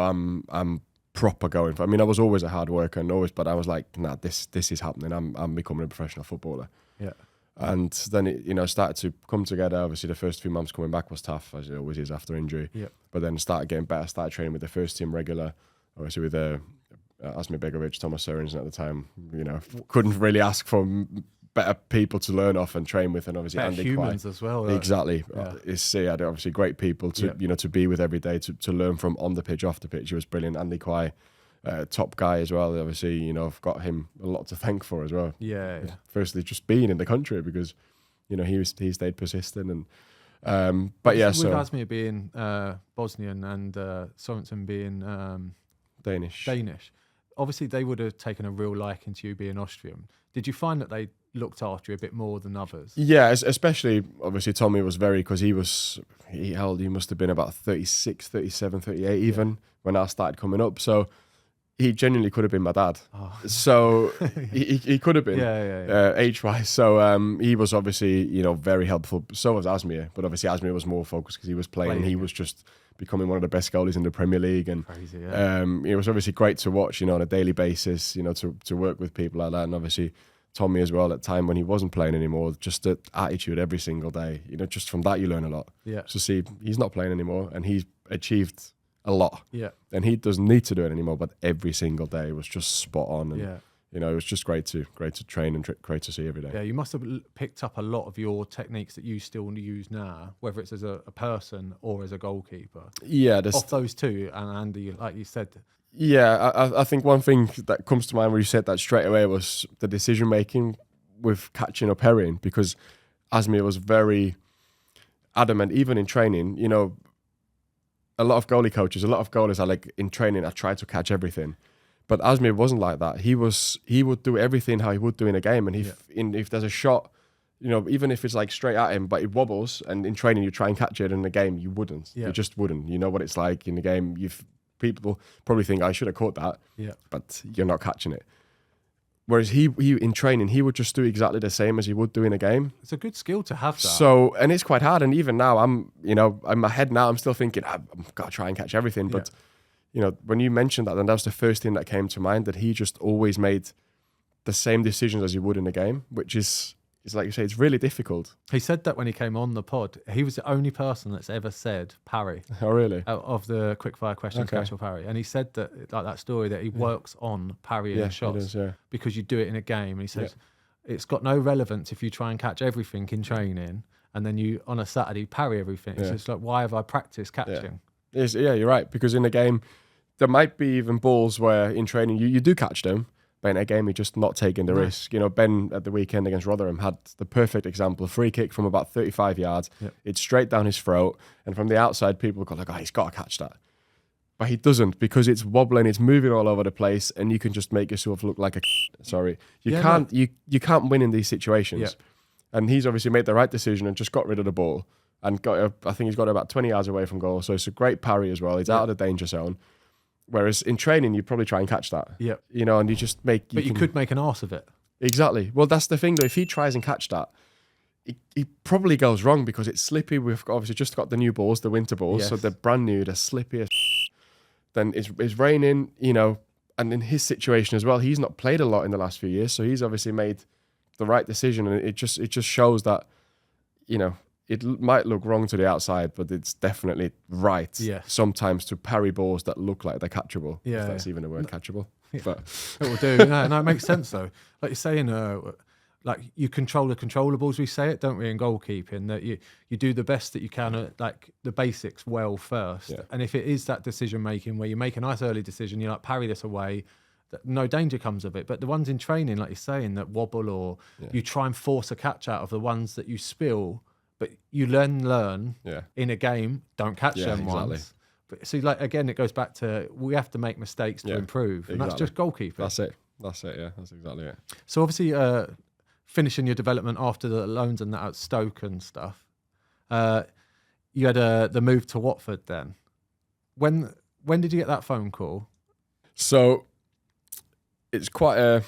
I'm proper going for. I mean, I was always a hard worker and always, but I was like, this is happening. I'm becoming a professional footballer. Yeah. And then it started to come together. Obviously, the first few months coming back was tough, as it always is after injury. Yeah. But then started getting better. Started training with the first team regular. Obviously with Asmir Begovic, Thomas Sørensen at the time. Couldn't really ask for better people to learn off and train with, and obviously better Andy humans Quay. As well. Exactly. I had obviously great people to be with every day to learn from on the pitch, off the pitch. He was brilliant. Andy Quay, top guy as well. Obviously, I've got him a lot to thank for as well. Yeah. Firstly, just being in the country because, he stayed persistent and. But yeah, so with Asmir being Bosnian and Sørensen being Danish. Obviously, they would have taken a real liking to you being Austrian. Did you find that they looked after you a bit more than others? Yeah, especially obviously Tommy was very, because he must have been about 36, 37, 38 even when I started coming up. So he genuinely could have been my dad. Oh. So he could have been age-wise. So he was obviously, very helpful. So was Asmir, but obviously Asmir was more focused because he was playing. He was just becoming one of the best goalies in the Premier League. And crazy, yeah. It was obviously great to watch, on a daily basis, to work with people like that. And obviously Tommy as well, at the time when he wasn't playing anymore, just the attitude every single day, just from that you learn a lot. Yeah. To see he's not playing anymore and he's achieved a lot. Yeah. And he doesn't need to do it anymore, but every single day was just spot on. And, Yeah. it was just great to train and great to see every day. Yeah, you must have picked up a lot of your techniques that you still use now, whether it's as a person or as a goalkeeper. Yeah. Off those two, and Andy, like you said. Yeah, I think one thing that comes to mind when you said that straight away was the decision making with catching or parrying, because Asmir was very adamant, even in training. A lot of goalie coaches, a lot of goalies are like, in training, I try to catch everything. But Asmir wasn't like that. He would do everything how he would do in a game. And if there's a shot, even if it's like straight at him, but it wobbles, and in training you try and catch it, in the game you wouldn't. Yeah. You just wouldn't. You know what it's like in the game. People probably think, I should have caught that. Yeah. But you're not catching it. Whereas he in training, he would just do exactly the same as he would do in a game. It's a good skill to have that. So, and it's quite hard. And even now, in my head now, I'm still thinking, I've got to try and catch everything. But when you mentioned that, then that was the first thing that came to mind, that he just always made the same decisions as he would in a game, which is like you say, it's really difficult. He said that when he came on the pod. He was the only person that's ever said parry. Oh, really? Out of the quickfire questions, catch or parry. And he said that, like that story, that he works on parrying shots because you do it in a game. And he says it's got no relevance if you try and catch everything in training and then you, on a Saturday, parry everything. It's just like, why have I practiced catching? Yeah, you're right. Because in a game, there might be even balls where in training you do catch them, but in a game you're just not taking the risk. Ben at the weekend against Rotherham had the perfect example: a free kick from about 35 yards. It's straight down his throat, and from the outside people go like, he's got to catch that. But he doesn't, because it's wobbling, it's moving all over the place, and you can just make yourself look like you can't win in these situations. And he's obviously made the right decision and just got rid of the ball and I think he's got about 20 yards away from goal. So it's a great parry as well. He's out of the danger zone. Whereas in training, you probably try and catch that. Yeah. And you just make... But you could make an arse of it. Exactly. Well, that's the thing though. If he tries and catch that, he probably goes wrong because it's slippy. We've obviously just got the new balls, the winter balls. So they're brand new, they're slippy as Then it's raining, and in his situation as well, he's not played a lot in the last few years. So he's obviously made the right decision. And it just shows that, it might look wrong to the outside, but it's definitely right sometimes to parry balls that look like they're catchable. Yeah, if that's even a word, catchable. But it will do. No, it makes sense though. Like you're saying, like you control the controllables, we say it, don't we, in goalkeeping, that you do the best that you can at like the basics well first. Yeah. And if it is that decision making where you make a nice early decision, you like parry this away, no danger comes of it. But the ones in training, like you're saying, that wobble or you try and force a catch out of, the ones that you spill, but you learn in a game, don't catch them once. But see, like again, it goes back to we have to make mistakes to improve, and that's just goalkeeping. That's it. Yeah, that's exactly it. So obviously, finishing your development after the loans and that at Stoke and stuff, you had the move to Watford. Then, when did you get that phone call? So, it's quite a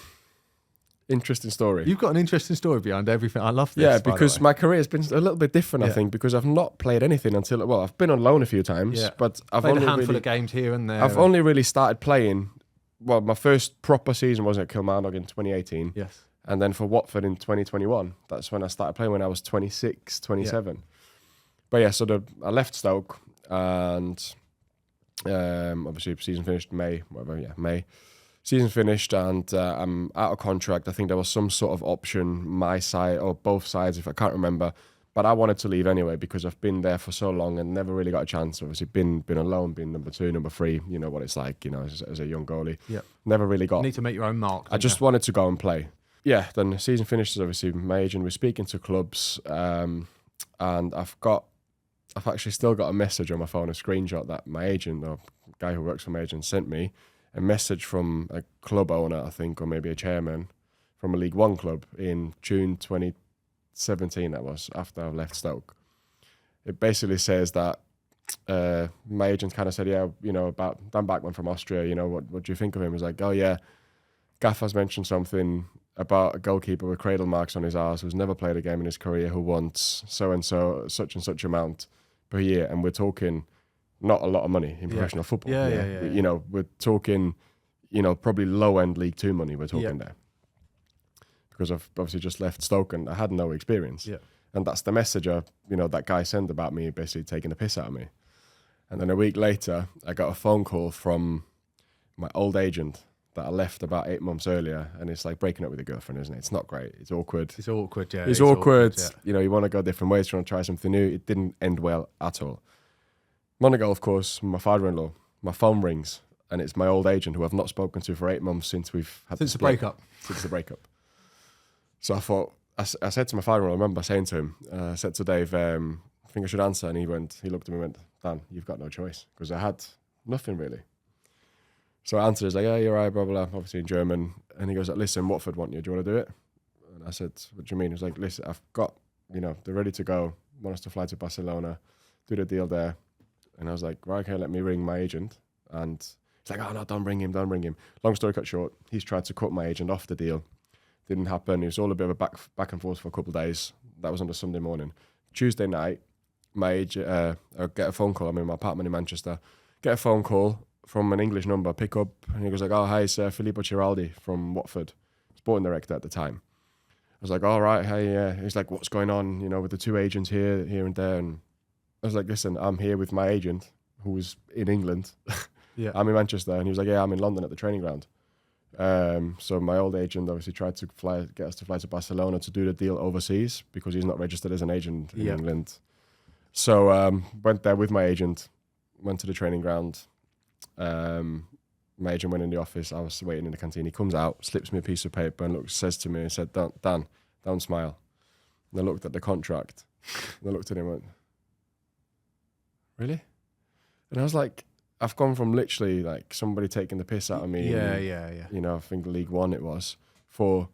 interesting story. You've got an interesting story behind everything. I love this. Yeah, because my career has been a little bit different, I think, because I've not played anything until, I've been on loan a few times, but I've played only a handful of games here and there. I've only really started playing, my first proper season was at Kilmarnock in 2018. Yes. And then for Watford in 2021. That's when I started playing, when I was 26, 27. Yeah. But so I left Stoke and obviously season finished May. Season finished and I'm out of contract. I think there was some sort of option, my side or both sides, if I can't remember. But I wanted to leave anyway because I've been there for so long and never really got a chance. Obviously, been on loan, been number 2, number 3. You know what it's like, as a young goalie. Yeah. Never really got. You need to make your own mark. I just wanted to go and play. Yeah. Then the season finishes. Obviously, my agent was speaking to clubs, and I've actually still got a message on my phone, a screenshot that my agent, or guy who works for my agent, sent me. A message from a club owner, I think, or maybe a chairman from a League One club in June 2017, that was, after I left Stoke. It basically says that my agent kind of said, about Dan Bachmann from Austria, what do you think of him? He was like, oh yeah, Gaffer's mentioned something about a goalkeeper with cradle marks on his arse who's never played a game in his career, who wants so-and-so, such and such amount per year. And we're talking not a lot of money in professional football. You know, we're talking, you know, probably low-end League 2 money we're talking there. Because I've obviously just left Stoke and I had no experience. Yeah. And that's the message, you know, that guy sent about me basically taking the piss out of me. And then a week later, I got a phone call from my old agent that I left about 8 months earlier. And it's like breaking up with a girlfriend, isn't it? It's not great. It's awkward. It's awkward, yeah. It's awkward. You know, you want to go different ways, trying to try something new. It didn't end well at all. Monaco, of course, my father-in-law, my phone rings. And it's my old agent who I've not spoken to for 8 months since we've had Since the breakup. Since the breakup. So I thought, I said to my father-in-law, I remember saying to him, I said to Dave, I think I should answer. And he looked at me and went, Dan, you've got no choice. Because I had nothing really. So I answered, he's like, yeah, you're right, blah, blah, blah, obviously in German. And he goes, listen, Watford want you. Do you want to do it? And I said, what do you mean? He was like, listen, I've got, you know, they're ready to go. Want us to fly to Barcelona, do the deal there. And I was like, right, okay, let me ring my agent. And he's like, oh, no, don't ring him. Long story cut short, he's tried to cut my agent off the deal. Didn't happen. It was all a bit of a back and forth for a couple of days. That was on a Sunday morning. Tuesday night, my agent, I get a phone call. I'm in my apartment in Manchester. Get a phone call from an English number. Pick up, and he goes like, "Oh, hi, it's Filippo Ciraldi from Watford, sporting director at the time." I was like, "All right, hey." He's like, "What's going on? You know, with the two agents here and there." And I was like, "Listen, I'm here with my agent, who was in England. Yeah, I'm in Manchester," and he was like, "Yeah, I'm in London at the training ground." So my old agent obviously tried to get us to fly to Barcelona to do the deal overseas because he's not registered as an agent in England. So went there with my agent, went to the training ground. My agent went in the office. I was waiting in the canteen. He comes out, slips me a piece of paper and says to me and said, Dan, don't smile. And I looked at the contract. And I looked at him and went, really? And I was like, I've gone from literally like somebody taking the piss out of me. Yeah. You know, I think League One it was for,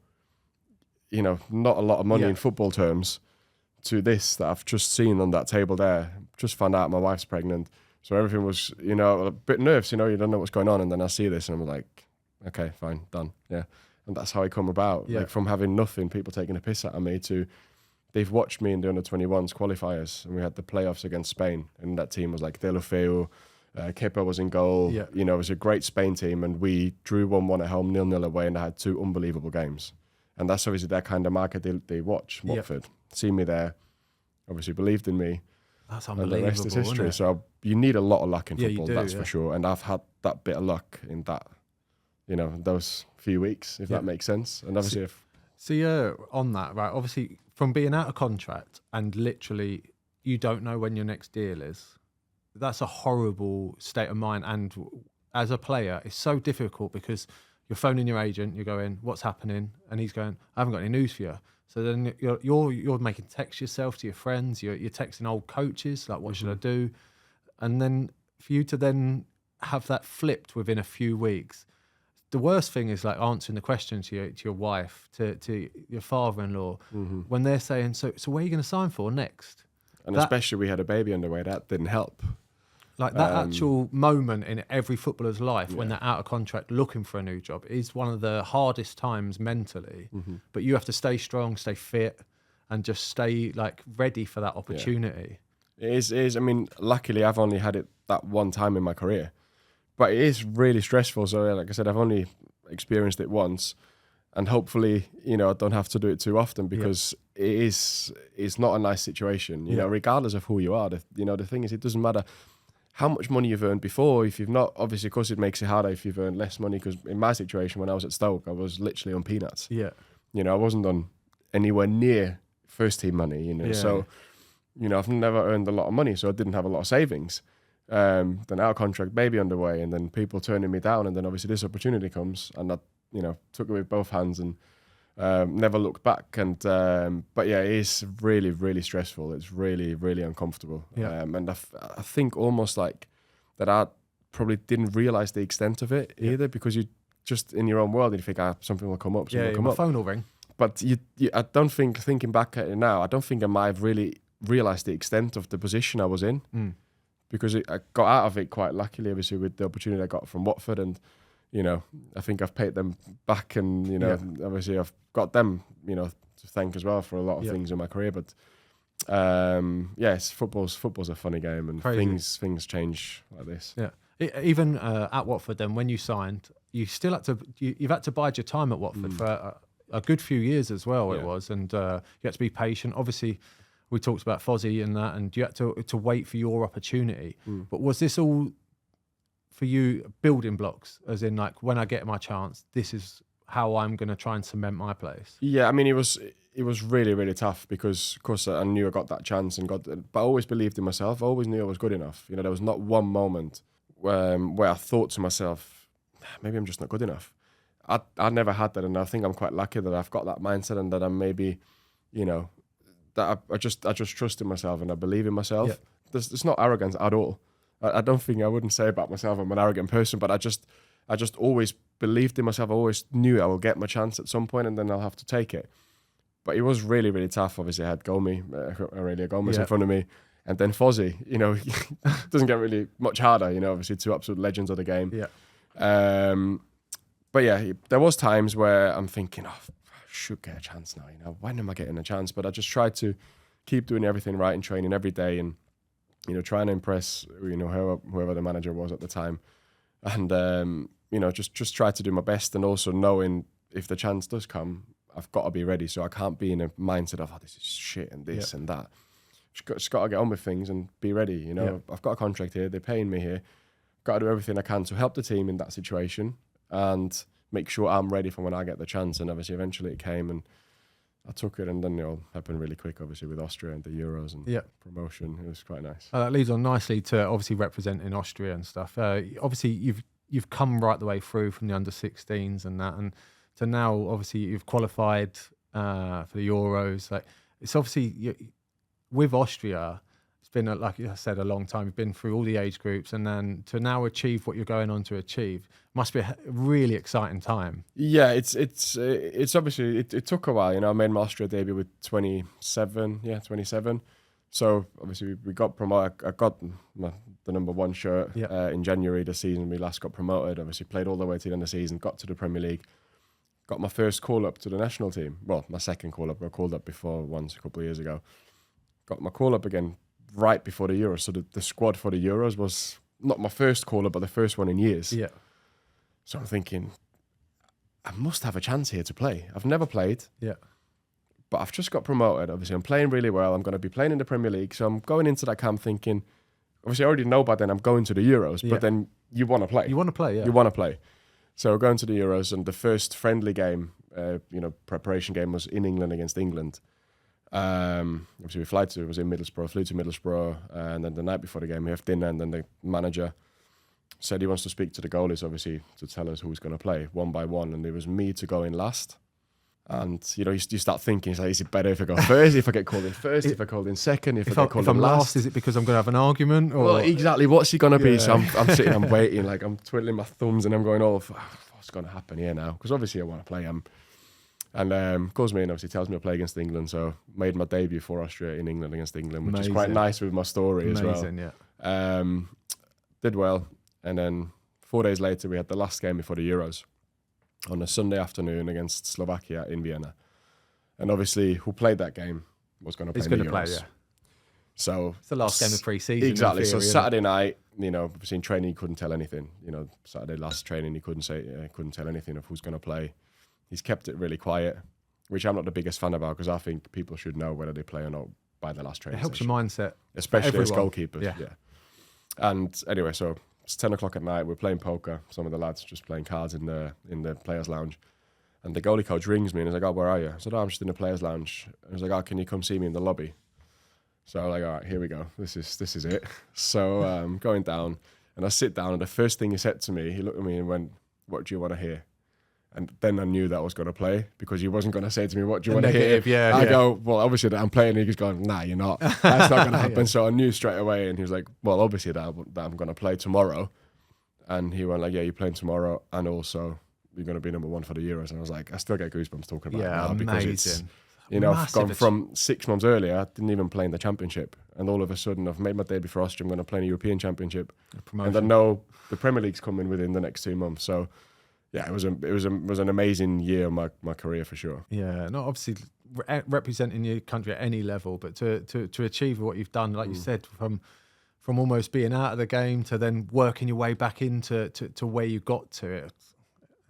you know, not a lot of money in football terms to this that I've just seen on that table there. Just found out my wife's pregnant. So everything was, you know, a bit nervous, you know, you don't know what's going on. And then I see this and I'm like, okay, fine, done. Yeah. And that's how it come about. Yeah. Like from having nothing, people taking a piss out of me to, they've watched me in the under-21s qualifiers and we had the playoffs against Spain. And that team was like Deulofeu, Kepa was in goal. Yeah. You know, it was a great Spain team and we drew 1-1 at home, 0-0 away, and I had two unbelievable games. And that's obviously their kind of market they watch, Watford. See me there, obviously believed in me. That's unbelievable. And the rest is history. So you need a lot of luck in football, you do, that's for sure. And I've had that bit of luck in that, you know, those few weeks, if that makes sense. And obviously on that, right, obviously from being out of contract and literally you don't know when your next deal is, that's a horrible state of mind. And as a player, it's so difficult because you're phoning your agent, you're going, what's happening? And he's going, I haven't got any news for you. So then you're making texts yourself to your friends, you're texting old coaches, like, what should I do? And then for you to then have that flipped within a few weeks, the worst thing is like answering the question to your wife, to your father-in-law, when they're saying, so where are you going to sign for next? And especially we had a baby underway, that didn't help. Like that actual moment in every footballer's life when they're out of contract looking for a new job is one of the hardest times mentally. But you have to stay strong, stay fit, and just stay like ready for that opportunity. Yeah. It is. I mean, luckily I've only had it that one time in my career, but it is really stressful. So like I said, I've only experienced it once, and hopefully, you know, I don't have to do it too often because it's not a nice situation. You know, regardless of who you are. The thing is, it doesn't matter how much money you've earned before. If you've not, obviously, of course, it makes it harder if you've earned less money. Because in my situation, when I was at Stoke, I was literally on peanuts. Yeah, you know, I wasn't on anywhere near first team money. You know, so you know, I've never earned a lot of money, so I didn't have a lot of savings. Then out of contract, baby underway, and then people turning me down, and then obviously this opportunity comes, and I, you know, took it with both hands and never looked back. And but yeah, it is really, really stressful. It's really, really uncomfortable. And I think almost like that I probably didn't realize the extent of it either, because you just in your own world and you think something will come up, my phone will ring. But I don't think, thinking back at it now, I don't think I might have really realised the extent of the position I was in, because I got out of it quite luckily, obviously, with the opportunity I got from Watford. And, you know, I think I've paid them back, and, you know, obviously I've got them, you know, to thank as well for a lot of things in my career. But Yes, football's a funny game, and things change like this. Yeah. Even at Watford, then when you signed, you still had to you've had to bide your time at Watford for a good few years as well. It was, and you had to be patient. Obviously, we talked about Fozzie and that, and you had to wait for your opportunity. But was this all for you building blocks, as in like, when I get my chance, this is how I'm going to try and cement my place? Yeah, I mean, it was really, really tough because, of course, I knew I got that chance but I always believed in myself. I always knew I was good enough. You know, there was not one moment where I thought to myself, maybe I'm just not good enough. I never had that, and I think I'm quite lucky that I've got that mindset, and that I'm maybe, you know, that I just trust in myself and I believe in myself. Yeah. There's not arrogance at all. I don't think I wouldn't say about myself I'm an arrogant person, but I just always believed in myself. I always knew I will get my chance at some point, and then I'll have to take it. But it was really, really tough. Obviously, I had Aurelia Gomez in front of me, and then Fozzie. You know, it doesn't get really much harder. You know, obviously, two absolute legends of the game. Yeah. But yeah, there was times where I'm thinking, I should get a chance now. You know, when am I getting a chance? But I just tried to keep doing everything right in training every day, and you know, trying to impress whoever the manager was at the time, and you know, just try to do my best, and also knowing if the chance does come, I've got to be ready. So I can't be in a mindset of, this is shit and this and that. Just got to get on with things and be ready. You know, I've got a contract here. They're paying me here. Got to do everything I can to help the team in that situation and make sure I'm ready for when I get the chance. And obviously, eventually it came, and I took it, and then it all happened really quick, obviously, with Austria and the Euros and promotion. It was quite nice. That leads on nicely to obviously representing Austria and stuff. Obviously, you've come right the way through from the under-16s and that, and so now obviously you've qualified for the Euros. Like, it's obviously with Austria, it's been like I said, a long time. You've been through all the age groups, and then to now achieve what you're going on to achieve must be a really exciting time. Yeah, it's obviously it took a while. You know, I made my Austria debut with 27. So obviously we got promoted. I got the number 1 shirt in January the season we last got promoted. Obviously played all the way to the end of the season, got to the Premier League, got my first call up to the national team. Well, my second call up. I called up before once a couple of years ago. Got my call up again right before the Euros. So the squad for the Euros was not my first call up, but the first one in years. Yeah. So I'm thinking, I must have a chance here to play. I've never played. Yeah. But I've just got promoted. Obviously, I'm playing really well. I'm going to be playing in the Premier League. So I'm going into that camp thinking, obviously, I already know by then I'm going to the Euros. But then you want to play. You want to play, yeah. You want to play. So we're going to the Euros, and the first friendly game, preparation game, was in England against England. Obviously, it was in Middlesbrough, flew to Middlesbrough, and then the night before the game, we have dinner, and then the manager said he wants to speak to the goalies, obviously, to tell us who's going to play one by one, and it was me to go in last. And, you know, you start thinking, is it better if I go first, if I get called in first, if I called in second, if I get called in last? Is it because I'm going to have an argument? Or? Well, exactly, what's he going to be? So I'm sitting, I'm waiting, like I'm twiddling my thumbs, and I'm going, what's going to happen here now? Because obviously I want to play him. And calls me in, obviously tells me to play against England. So made my debut for Austria in England against England, which is quite nice with my story as well. Yeah. Did well. And then 4 days later, we had the last game before the Euros on a Sunday afternoon against Slovakia in Vienna. And obviously, who played that game was going to play in the Euros. Yeah. So it's the last game of pre-season. Exactly. So Saturday night, you know, obviously in training, he couldn't tell anything. You know, Saturday last training, he couldn't tell anything of who's going to play. He's kept it really quiet, which I'm not the biggest fan about, because I think people should know whether they play or not by the last training. It helps session. your mindset, especially as goalkeepers. Yeah. And anyway, so it's 10 o'clock at night. We're playing poker. Some of the lads just playing cards in the players' lounge. And the goalie coach rings me and he's like, where are you? I said, I'm just in the players' lounge. And he's like, can you come see me in the lobby? So I'm like, all right, here we go. This is it. So I'm going down, and I sit down, and the first thing he said to me, he looked at me and went, what do you want to hear? And then I knew that I was going to play, because he wasn't going to say to me, what do you want to hear? I go, well, obviously that I'm playing. And he's going, nah, you're not. That's not going to happen. So I knew straight away. And he was like, well, obviously that I'm going to play tomorrow. And he went like, yeah, you're playing tomorrow, and also you're going to be number 1 for the Euros. And I was like, I still get goosebumps talking about it now, because it's, you know, I've gone from 6 months earlier, I didn't even play in the Championship, and all of a sudden I've made my debut for Austria. I'm going to play in a European Championship, and I know the Premier League's coming within the next 2 months. So yeah, it was an amazing year of my career for sure. Yeah, no, obviously representing your country at any level, but to achieve what you've done, like you said, from almost being out of the game to then working your way back into to where you got to it,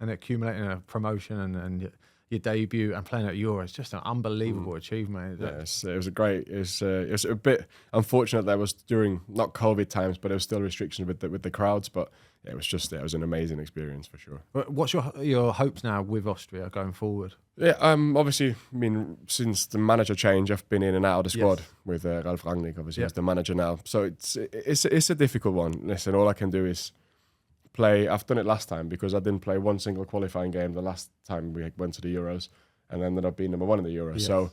and accumulating a promotion and your debut and playing at Euros, just an unbelievable achievement. Yes, it was it was a bit unfortunate that was during not COVID times, but there was still restrictions with the crowds. But yeah, it was an amazing experience for sure. What's your hopes now with Austria going forward? Yeah, obviously, I mean, since the manager change, I've been in and out of the squad with Ralf Rangnick, obviously, as the manager now. So it's a difficult one. Listen, all I can do is play. I've done it last time because I didn't play one single qualifying game the last time we went to the Euros and ended up being number 1 in the Euros. Yes. So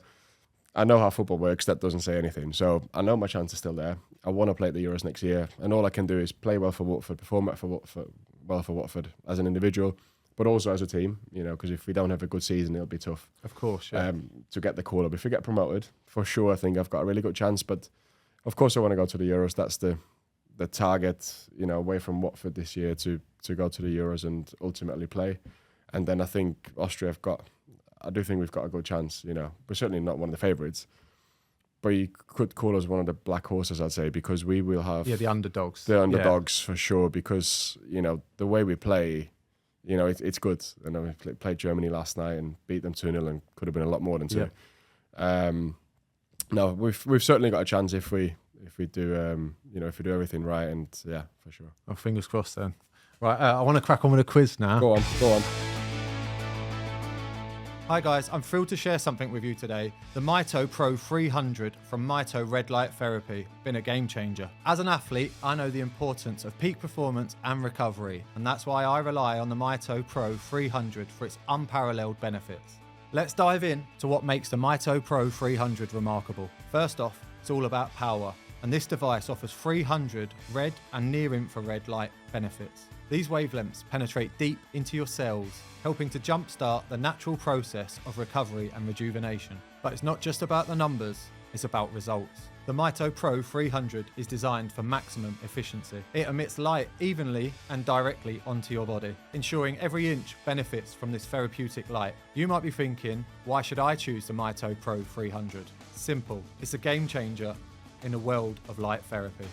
I know how football works. That doesn't say anything. So I know my chance is still there. I want to play at the Euros next year, and all I can do is play well for Watford, perform well for Watford as an individual, but also as a team. You know, because if we don't have a good season, it'll be tough. Of course, yeah. To get the call up. If we get promoted, for sure, I think I've got a really good chance. But of course, I want to go to the Euros. That's the target, you know, away from Watford this year to go to the Euros and ultimately play. And then I think Austria I do think we've got a good chance, you know. We're certainly not one of the favourites, but you could call us one of the black horses, I'd say, because we will have... Yeah, the underdogs. The underdogs, for sure, because, you know, the way we play, you know, it's good. And we played Germany last night and beat them 2-0 and could have been a lot more than 2. Yeah. No, we've certainly got a chance if we do, you know, if we do everything right, and yeah, for sure. Oh, fingers crossed then. Right, I want to crack on with a quiz now. Go on. Hi guys, I'm thrilled to share something with you today. The Mito Pro 300 from Mito Red Light Therapy. Been a game changer. As an athlete, I know the importance of peak performance and recovery, and that's why I rely on the Mito Pro 300 for its unparalleled benefits. Let's dive in to what makes the Mito Pro 300 remarkable. First off, it's all about power, and this device offers 300 red and near-infrared light benefits. These wavelengths penetrate deep into your cells, helping to jumpstart the natural process of recovery and rejuvenation. But it's not just about the numbers, it's about results. The Mito Pro 300 is designed for maximum efficiency. It emits light evenly and directly onto your body, ensuring every inch benefits from this therapeutic light. You might be thinking, why should I choose the Mito Pro 300? Simple, it's a game changer in the world of light therapy.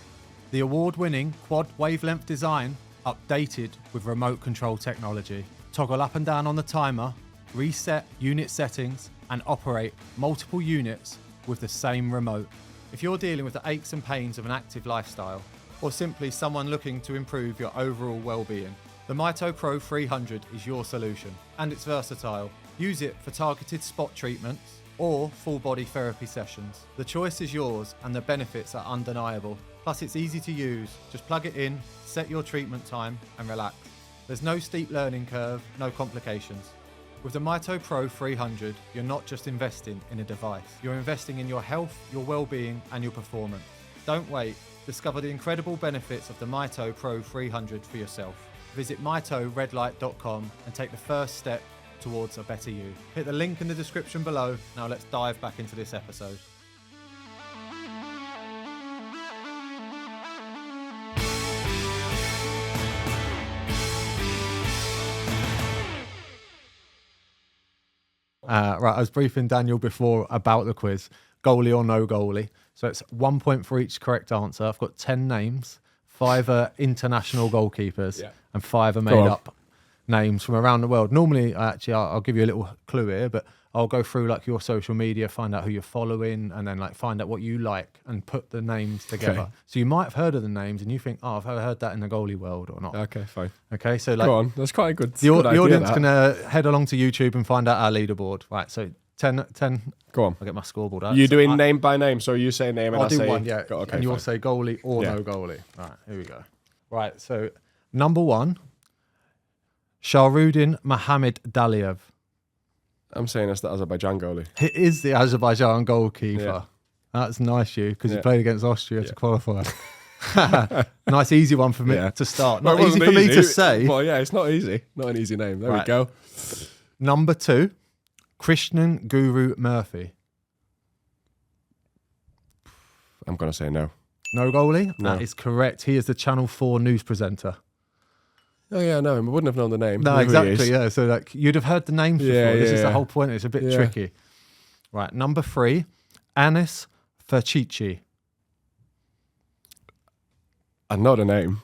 The award-winning quad wavelength design, updated with remote control technology. Toggle up and down on the timer, reset unit settings, and operate multiple units with the same remote. If you're dealing with the aches and pains of an active lifestyle, or simply someone looking to improve your overall well-being, the Mito Pro 300 is your solution, and it's versatile. Use it for targeted spot treatments or full body therapy sessions. The choice is yours and the benefits are undeniable. Plus it's easy to use. Just plug it in, set your treatment time and relax. There's no steep learning curve, no complications. With the Mito Pro 300, you're not just investing in a device. You're investing in your health, your well-being and your performance. Don't wait. Discover the incredible benefits of the Mito Pro 300 for yourself. Visit mitoredlight.com and take the first step towards a better you. Hit the link in the description below. Now let's dive back into this episode. Right, I was briefing Daniel before about the quiz, goalie or no goalie. So it's 1 point for each correct answer. I've got 10 names, 5 are international goalkeepers, and 5 are made up names from around the world. Normally, I'll give you a little clue here, but I'll go through like your social media, find out who you're following, and then like find out what you like and put the names together. Okay. So you might have heard of the names and you think, oh, I've heard that in the goalie world or not. Okay, fine. Okay, so like, go on. That's quite a good. The audience can head along to YouTube and find out our leaderboard. Right, so 10. Go on. I'll get my scoreboard out. You're doing name by name, so you say name and I'll do say one, yeah. Okay, and you'll say goalie or no goalie. Right, here we go. Right, so number 1, Shahrudin Mohamed Daliev. I'm saying that's the Azerbaijan goalie. It is the Azerbaijan goalkeeper. Yeah. That's nice, because you played against Austria to qualify. Nice, easy one for me to start. Not easy for me to say. Well, yeah, it's not easy. Not an easy name. There we go. Number 2, Krishnan Guru Murphy. I'm going to say no. No goalie? No. That is correct. He is the Channel 4 news presenter. Oh yeah, no, I wouldn't have known the name. No, exactly, yeah. So like you'd have heard the names before. This is the whole point. It's a bit tricky. Right, number 3, Anis Ferchichi. I know the name.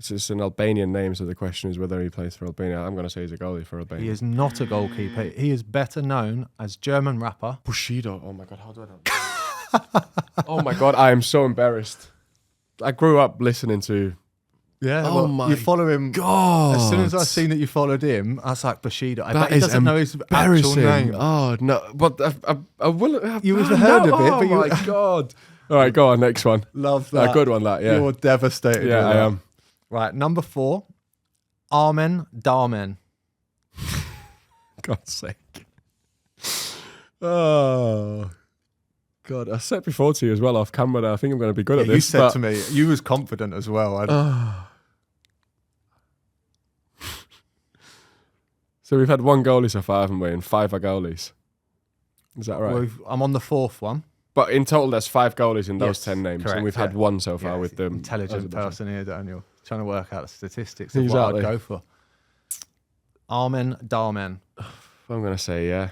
It's an Albanian name, so the question is whether he plays for Albania. I'm going to say he's a goalie for Albania. He is not a goalkeeper. He is better known as German rapper. Bushido. Oh my God, how do I know? Oh my God, I am so embarrassed. I grew up listening to... Yeah, Oh my you follow him. God. As soon as I seen that you followed him, I was like, Bushido. I That bet he is doesn't know his actual embarrassing. name. Oh, no. But I will have... You would have heard of it, but you... Oh my God. All right, go on, next one. Love that. A good one, that, yeah. You're devastated. Yeah, with I that. am. Right, number 4, Armen Darmen. God's sake. Oh, God. I said before to you as well off camera that I think I'm going to be good at this. You said to me, you was confident as well. So we've had 1 goalie so far, haven't we? And 5 are goalies. Is that right? I'm on the 4th one. But in total, there's 5 goalies in those Yes, 10 names. correct, and we've had 1 so far with them. Intelligent person here, Daniel. Trying to work out the statistics of Exactly. what I'd go for. Armen Darmen. I'm going to say, yeah.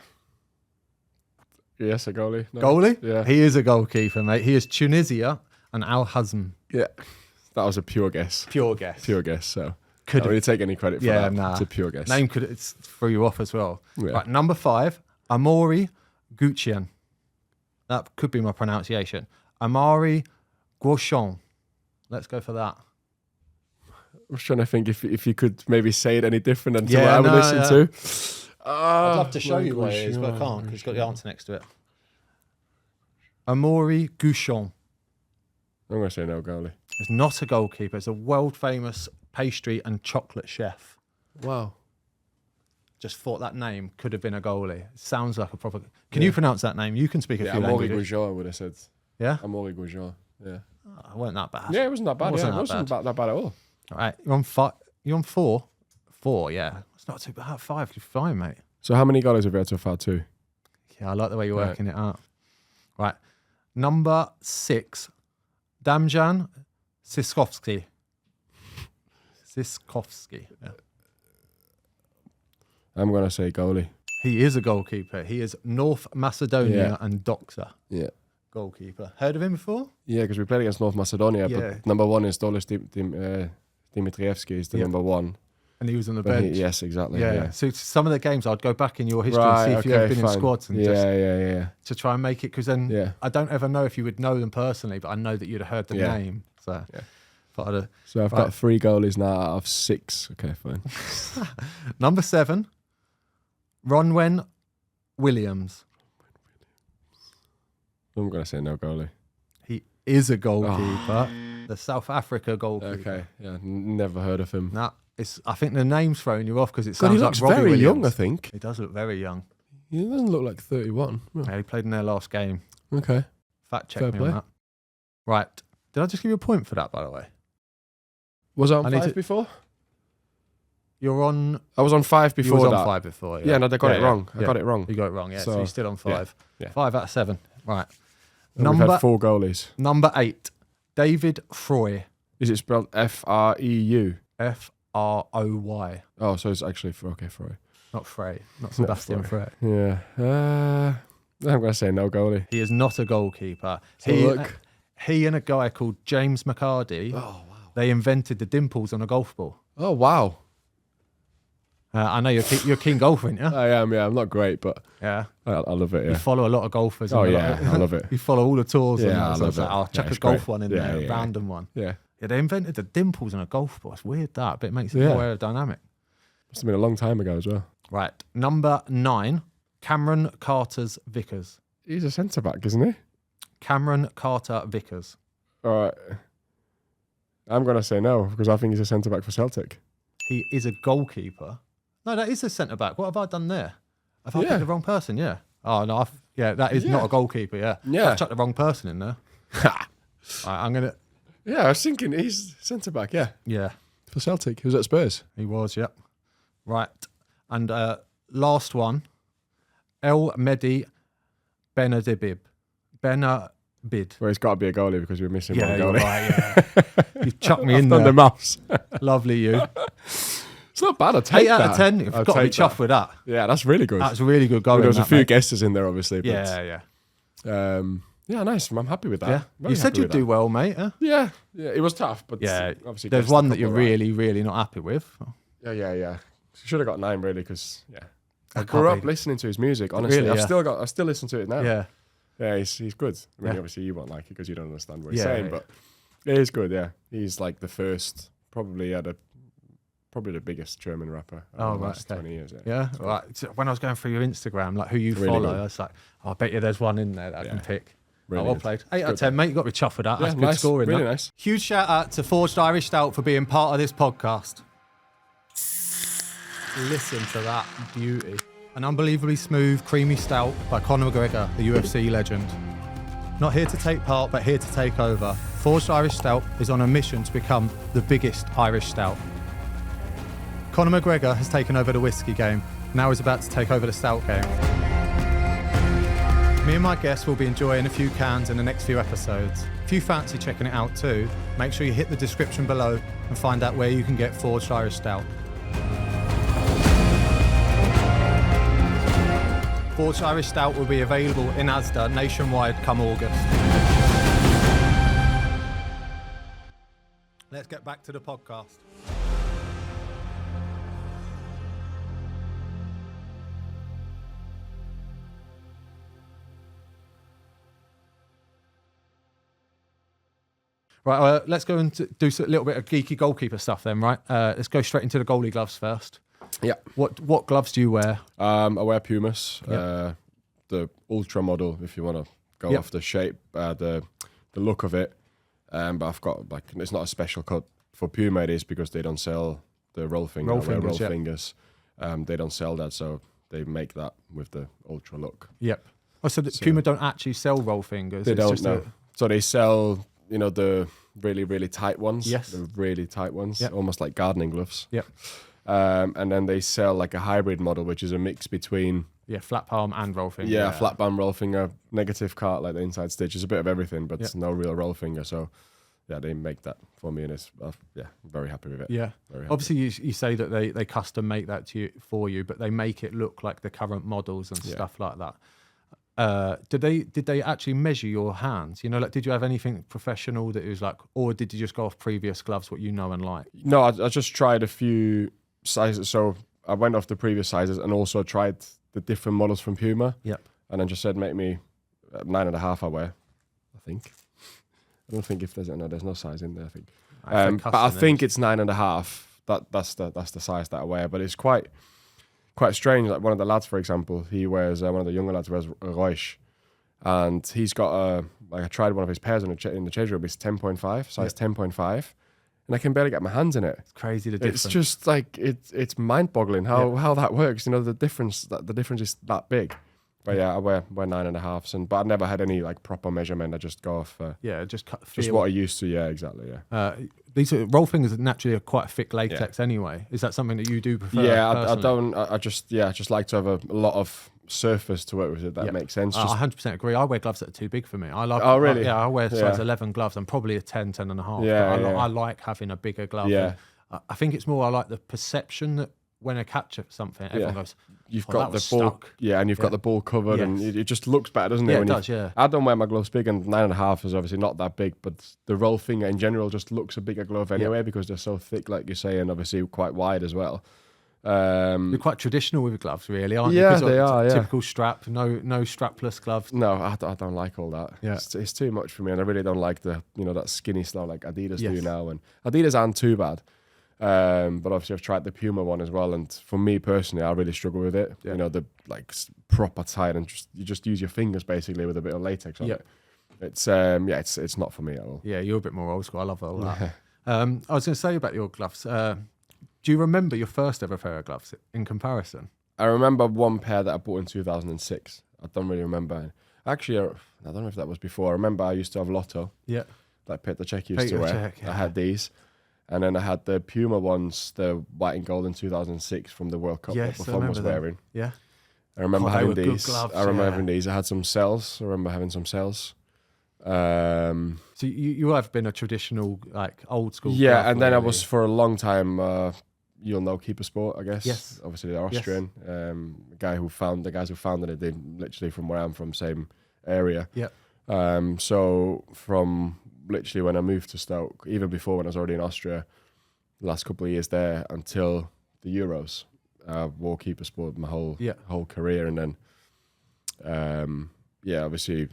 Yes, a goalie. No? Goalie? Yeah. He is a goalkeeper, mate. He is Tunisia and Al Hazm. Yeah. That was a pure guess. Pure guess. Pure guess, so. Could I don't really take any credit for Yeah, that. nah. It's a pure guess. Name could throw you off as well. Yeah. Right, number 5, Amori Guccian. That could be my pronunciation. Amari Guochon. Let's go for that. I was trying to think if you could maybe say it any different than to what I would listen to. I'd love to show you what it is, but I can't because it's got the answer next to it. Amaury Gouchon. I'm going to say no goalie. It's not a goalkeeper. It's a world-famous pastry and chocolate chef. Wow. Just thought that name could have been a goalie. It sounds like a proper... Can you pronounce that name? You can speak a Yeah, few Amaury languages. Goujon, I would have said. Yeah? Amaury Goujon, yeah. Oh, it wasn't that bad. Yeah, it wasn't that bad. It wasn't It wasn't that bad at all. All right, you're on 5. You're on 4? 4, yeah. It's not too bad. 5, you're fine, mate. So how many goalies have we had so far? 2? Yeah, I like the way you're Right. working it out. Right. Number 6, Damjan Siskovsky. Yeah. I'm going to say goalie. He is a goalkeeper. He is North Macedonia Yeah. and Doxa Yeah. goalkeeper. Heard of him before? Yeah, because we played against North Macedonia, Yeah. but number 1 is Dolis Dimitrievski is the Yeah. number 1. And he was on the But bench. yes, exactly. Yeah. Yeah. So some of the games, I'd go back in your history and see if you have been in squads and just Yeah. to try and make it. Because then Yeah. I don't ever know if you would know them personally, but I know that you'd have heard the Yeah. name. So Yeah. thought I'd have... So I've got 3 goalies now out of 6. Okay, fine. Number 7, Ronwen Williams. I'm going to say no goalie. He is a goalkeeper. The South Africa goalkeeper. Okay, yeah, never heard of him. Now, I think the name's throwing you off because it God, sounds he like looks Robbie very Williams. young, I think. He does look very young. He doesn't look like 31. Oh, Yeah, he played in their last game. okay. Fact check Fair me play. on that. Right. Did I just give you a point for that, by the way? Was I on I need 5 to- before? You're on... I was on 5 You before was that. on 5 before, yeah. Yeah, no, they got it Yeah, wrong. I yeah. got it wrong. You got it wrong, yeah. So, So, you're still on 5. yeah. 5 out of 7. Right. And we've had 4 goalies. Number 8, David Froy. Is it spelled F-R-E-U? F-R-O-Y. Oh, so it's actually okay, Froy. Not Frey. Not Sebastian Frey. Yeah. I'm going to say no goalie. He is not a goalkeeper. So look. He and a guy called James McCarty, Oh, wow. they invented the dimples on a golf ball. Oh, wow. I know you're a keen golfer, aren't you? I am, yeah. I'm not great, but Yeah. I love it, You yeah. follow a lot of golfers. Oh, and a yeah. lot I love it. You follow all the tours. Yeah, and that, I so love it's like, it. I'll chuck Yeah, a it's golf great. one in Yeah, there, a yeah. random one. Yeah. Yeah, they invented the dimples on a golf ball. It's weird that, but it makes it Yeah. more aerodynamic. Must have been a long time ago as well. Right. Number 9, Cameron Carter's Vickers. He's a centre-back, isn't he? Cameron Carter Vickers. All right. I'm going to say no, because I think he's a centre-back for Celtic. He is a goalkeeper. No, that is a centre back. What have I done there? Have I Yeah. picked the wrong person? Yeah. Oh no. That is not a goalkeeper. Yeah. Yeah. I've chucked the wrong person in there. Right, I'm gonna. Yeah, I was thinking he's centre-back, yeah. Yeah, For Celtic. He was at Spurs. he was. Yep. Right, and last one, El Mehdi Benadibib. Benabid. Well, he's got to be a goalie because we're missing one Yeah, goalie. you're right. Yeah. You chucked me in Done the there. maths. Lovely, you. It's not bad. I take 8 that. out of 10. You've I'll got to be take that. chuffed with that. Yeah, that's really good. That's really good going. There was a few mate. guesses in there, obviously. But, Yeah. yeah, nice. I'm happy with that. Yeah. Very You said happy you'd with do that. well, mate. Huh? Yeah, it was tough, but Yeah. obviously There's guessed one a that you're couple right. really not happy with. Yeah. Should have got 9 really because I can't grew up believe- listening to his music. Honestly, Really, yeah. I still listen to it now. Yeah. Yeah, he's good. I mean, Yeah. obviously you won't like it because you don't understand what he's Yeah, saying, yeah. but it is good. Yeah, he's like the first, probably the biggest German rapper over the last 20 years. Yeah. Right. So when I was going through your Instagram, like who you Really follow, good. I was like, I bet you there's one in there that I can pick. Really well good. played. 8 out of Good. 10, mate. You got to be chuffed with that. Yeah, That's good nice. scoring. Really that. nice. Huge shout out to Forged Irish Stout for being part of this podcast. Listen to that beauty. An unbelievably smooth, creamy stout by Conor McGregor, the UFC legend. Not here to take part, but here to take over. Forged Irish Stout is on a mission to become the biggest Irish stout. Conor McGregor has taken over the whiskey game. Now he's about to take over the stout game. Me and my guests will be enjoying a few cans in the next few episodes. If you fancy checking it out too, make sure you hit the description below and find out where you can get Forged Irish Stout. Forged Irish Stout will be available in Asda nationwide come August. Let's get back to the podcast. Right, let's go and do a little bit of geeky goalkeeper stuff then, right? Let's go straight into the goalie gloves first. Yeah. What gloves do you wear? I wear Pumas, Yeah. the Ultra model, if you want to go off the shape, the look of it. But I've got it's not a special cut for Puma. It is because they don't sell the roll finger. Roll I wear fingers, yeah. fingers. They don't sell that, so they make that with the Ultra look. Yep. Oh, so Puma don't actually sell roll fingers. They it's don't just know. So they sell, the really tight ones. Yes. The really tight ones, Yep. almost like gardening gloves. Yep. And then they sell like a hybrid model, which is a mix between flat palm and roll finger. flat band roll finger, negative cart, like the inside stitch. It's a bit of everything, but it's no real roll finger. So yeah, they make that for me, and it's very happy with it. Yeah. Very happy. Obviously, you say that they custom make that for you, but they make it look like the current models and stuff like that. Did they actually measure your hands? Did you have anything professional that was like, or did you just go off previous gloves, what you know and like? No, I just tried a few sizes. So I went off the previous sizes and also tried the different models from Puma. Yep. And then just said, make me 9.5 I wear, I think. I don't think there's no size in there, I think. But I think it's 9.5. That's the size that I wear. But it's quite strange. Like one of the lads, for example, he wears, one of the younger lads wears a Reusch. And he's got I tried one of his pairs in the change room. It's 10.5, size 10.5. And I can barely get my hands in it. It's crazy the difference. It's just like it's mind-boggling how that works. The difference is that big. But yeah, I wear 9.5s, but I've never had any like proper measurement. I just go off. Just what I used to. Yeah, exactly. Yeah. These roll fingers are naturally quite a thick latex anyway. Is that something that you do prefer? Yeah, I don't. I just like to have a lot of surface to work with. If that makes sense. I 100% agree. I wear gloves that are too big for me. I like. Oh, really? I wear size 11 gloves. I'm probably a 10 and a half. Yeah, I like having a bigger glove. Yeah. I think it's more I like the perception that when I catch something, everyone goes, you've oh, got that the was ball, stuck. and you've got the ball covered, Yes. and it just looks better, doesn't it? Yeah, when it does. Yeah. I don't wear my gloves big, and 9.5 is obviously not that big, but the roll finger in general just looks a bigger glove anyway because they're so thick, like you say, and obviously quite wide as well. You're quite traditional with gloves, really, aren't you? Yeah, 'Cause they are. Yeah. Typical strap, no strapless gloves. No, I don't like all that. Yeah. It's too much for me, and I really don't like the that skinny style like Adidas do Yes. now. And Adidas aren't too bad, but obviously I've tried the Puma one as well, and for me personally, I really struggle with it. Yeah. The like proper tight, and you just use your fingers basically with a bit of latex on it. It's it's not for me at all. Yeah, you're a bit more old school. I love all that. I was going to say about your gloves. Do you remember your first ever pair of gloves in comparison? I remember one pair that I bought in 2006. I don't really remember. Actually, I don't know if that was before. I remember I used to have Lotto. Yeah. Like Petr Cech used to Petr wear. Cech, yeah. I had these. And then I had the Puma ones, the white and gold in 2006 from the World Cup Yes, that I Buffon was remember them. wearing. Yeah. I remember God, they having were good these. gloves, I remember yeah. having these. I had some cells. I remember having some cells. So you have been a traditional, like old school. yeah, glove, and then I really. was for a long time, you'll know Keeper Sport, I guess. Yes. Obviously, they're Austrian. The guys who founded it, they're literally from where I'm from, same area. Yeah. So from literally when I moved to Stoke, even before when I was already in Austria, the last couple of years there until the Euros, wore Keeper Sport my whole career, and then obviously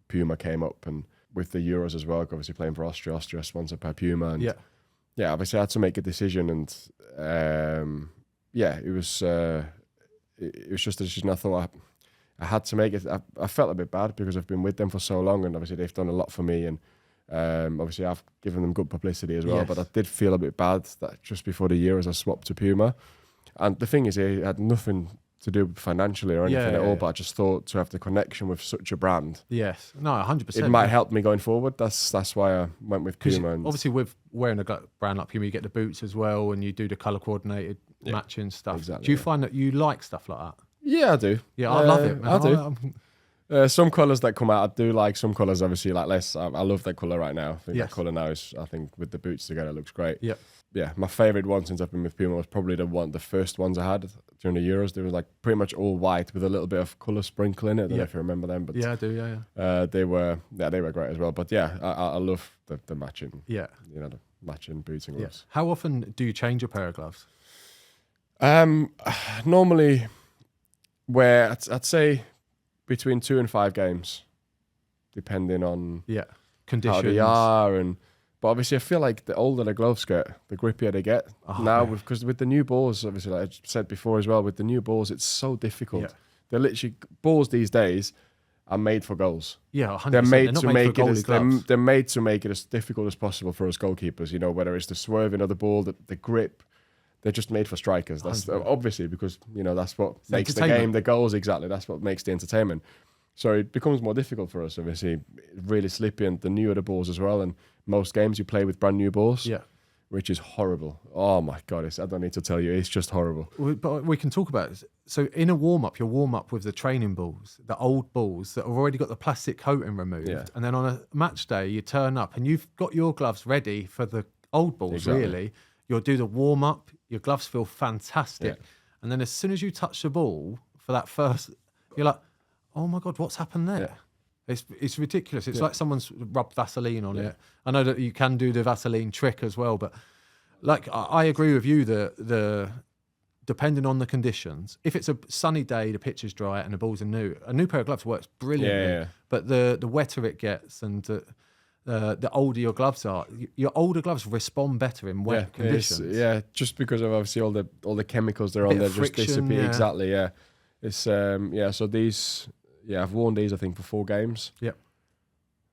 Puma came up, and with the Euros as well, obviously playing for Austria sponsored by Puma, and obviously I had to make a decision, and it was just a decision I thought I had to make it. I felt a bit bad because I've been with them for so long, and obviously they've done a lot for me, and obviously I've given them good publicity as well. Yes. But I did feel a bit bad that just before the Euros I swapped to Puma, and the thing is, it had nothing to do financially or anything at all, but I just thought to have the connection with such a brand. Yes. No, 100%. It might help me going forward. That's why I went with Puma. And obviously, with wearing a brand like Puma, you get the boots as well, and you do the colour coordinated matching stuff. Exactly, do you find that you like stuff like that? Yeah, I do. Yeah, I love it, man. I do. Some colours that come out, I do like. Some colours, obviously, like less. I love that colour right now. I think that colour now is, I think, with the boots together, looks great. Yeah. Yeah, my favourite one since I've been with Puma was probably the first ones I had during the Euros. They were like pretty much all white with a little bit of colour sprinkle in it. I don't know if you remember them, but I do. Yeah. they were great as well. But yeah, I love the matching. Yeah. The matching boots and gloves. How often do you change a pair of gloves? Normally, where I'd say between 2 and 5 games, depending on conditions. how they are, but obviously I feel like the older the gloves get, the grippier they get now. Because with the new balls, obviously, like I said before as well, with the new balls, it's so difficult. Yeah. They're literally balls these days are made for goals. Yeah, 100%. They're made to make for it as gloves. they're made to make it as difficult as possible for us goalkeepers. Whether it's the swerving of the ball, the grip. They're just made for strikers. That's obviously because that's what makes the game, the goals, exactly. That's what makes the entertainment. So it becomes more difficult for us, obviously. Really slippy, and the newer the balls as well. And most games you play with brand new balls, which is horrible. Oh my God, I don't need to tell you, it's just horrible. But we can talk about it. So in a warm-up, you warm up with the training balls, the old balls that have already got the plastic coating removed. Yeah. And then on a match day, you turn up and you've got your gloves ready for the old balls, really. You'll do the warm-up, your gloves feel fantastic. Yeah. And then as soon as you touch the ball for that first, you're like, oh my God, what's happened there? Yeah. It's ridiculous. It's like someone's rubbed Vaseline on it. I know that you can do the Vaseline trick as well, but like I agree with you that the depending on the conditions, if it's a sunny day, the pitch is dry and the balls are new, a new pair of gloves works brilliantly. Yeah. But the wetter it gets and the older your gloves are, your older gloves respond better in wet conditions. Just because of obviously all the chemicals they're on there just disappear. Exactly. Yeah. It's so these. Yeah, I've worn these I think for 4 games. Yep.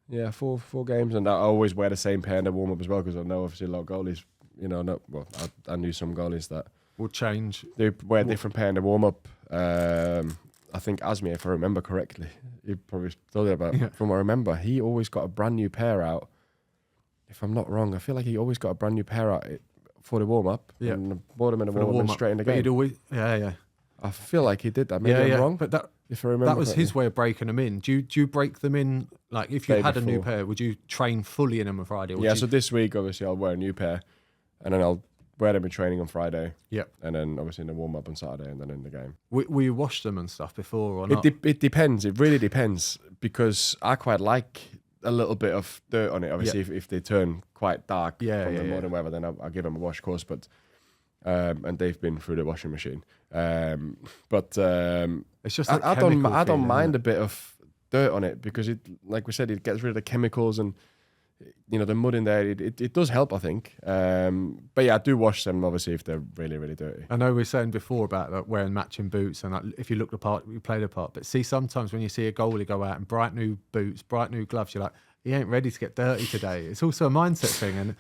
Yeah, 4 games, and I always wear the same pair in the warm up as well because I know obviously a lot of goalies. I knew some goalies that will change. They wear a different pair in the warm up. I think Asmi, if I remember correctly, he probably told you about. From what I remember, he always got a brand new pair out. If I'm not wrong, I feel like he always got a brand new pair out for the warm up. Yeah, and bought them in the warm up and straight in the game. He'd always, I feel like he did that. Maybe I'm wrong, but that. If I remember that was correctly. his way of breaking them in. Do you break them in, like if you had a new pair, would you train fully in them on Friday? So this week, obviously, I'll wear a new pair and then I'll wear them in training on Friday. Yep. And then obviously in the warm-up on Saturday and then in the game. Will you wash them and stuff before or not? It depends. It really depends because I quite like a little bit of dirt on it. Obviously, if they turn quite dark from the mud and weather, then I'll give them a wash course. But and they've been through the washing machine. It's just I don't mind a bit of dirt on it because it, like we said, it gets rid of the chemicals and the mud in there. It does help, I think. But yeah, I do wash them obviously if they're really really dirty. I know we were saying before about wearing matching boots and if you look the part, you play the part. But see, sometimes when you see a goalie go out in bright new boots, bright new gloves, you're like, he ain't ready to get dirty today. It's also a mindset thing, and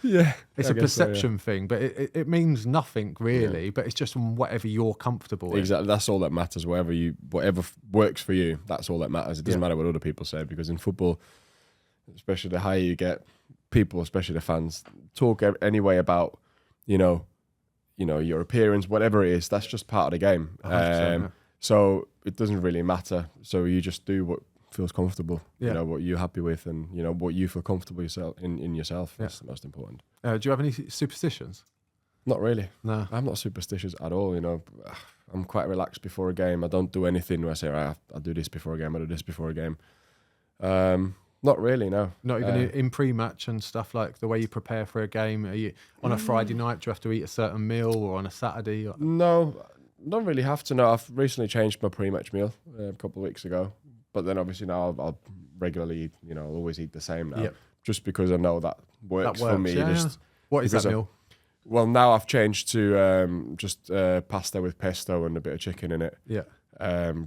it's a perception thing. But it means nothing really. But it's just whatever you're comfortable with. Exactly, that's all that matters. Whatever works for you, that's all that matters. It doesn't matter what other people say because in football, especially the higher you get, people, especially the fans, talk anyway about your appearance, whatever it is. That's just part of the game. So it doesn't really matter. So you just do what feels comfortable, what you're happy with, and what you feel comfortable yourself in yourself. That's the most important. Do you have any superstitions? Not really. No. I'm not superstitious at all, you know. I'm quite relaxed before a game. I don't do anything where I say, right, I'll do this before a game, I'll do this before a game. Not really, no. Not even in pre-match and stuff, like the way you prepare for a game. Are you on a Friday night? Do you have to eat a certain meal, or on a Saturday? Or? No, don't really have to. No, I've recently changed my pre-match meal a couple of weeks ago. But then obviously now I'll regularly eat, you know, I'll always eat the same now. Yep. Just because I know that works for me. Yeah. What is that meal? Well, now I've changed to just pasta with pesto and a bit of chicken in it. Yeah.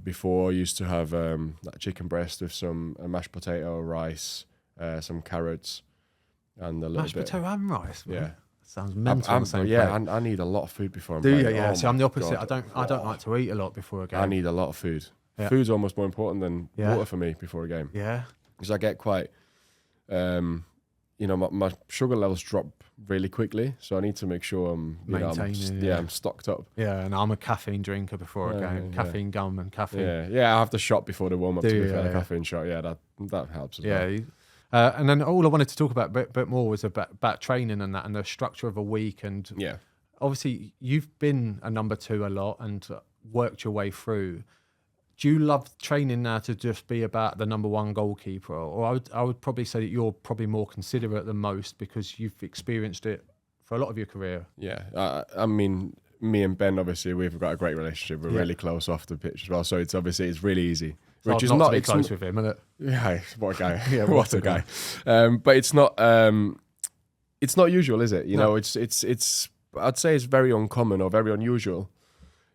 Before I used to have like chicken breast with some mashed potato, rice, some carrots, and a little mashed bit. Potato and rice. Man. Yeah. Sounds mental on the same plate. I need a lot of food before I'm Do playing. you? Yeah. See, I'm the opposite. God. I don't like to eat a lot before a game. I need a lot of food. Yeah. Food's almost more important than water for me before a game. Yeah. Because I get quite, you know, my sugar levels drop really quickly, so I need to make sure I'm maintaining. I'm stocked up. Yeah, and I'm a caffeine drinker before a game. Caffeine gum and caffeine. Yeah. I have the shot before the warm up. The caffeine shot. Yeah, that helps as well. And then all I wanted to talk about a bit more was about training and that, and the structure of a week. And obviously you've been a number 2 a lot and worked your way through. Do you love training now to just be about the number 1 goalkeeper? Or I would probably say that you're probably more considerate than most because you've experienced it for a lot of your career. Yeah, I mean, me and Ben, obviously, we've got a great relationship. We're really close off the pitch as well. So it's really easy. Which is not to be close with him, isn't it? Yeah, what a guy! What a guy! But it's not usual, is it? You know, it's. I'd say it's very uncommon or very unusual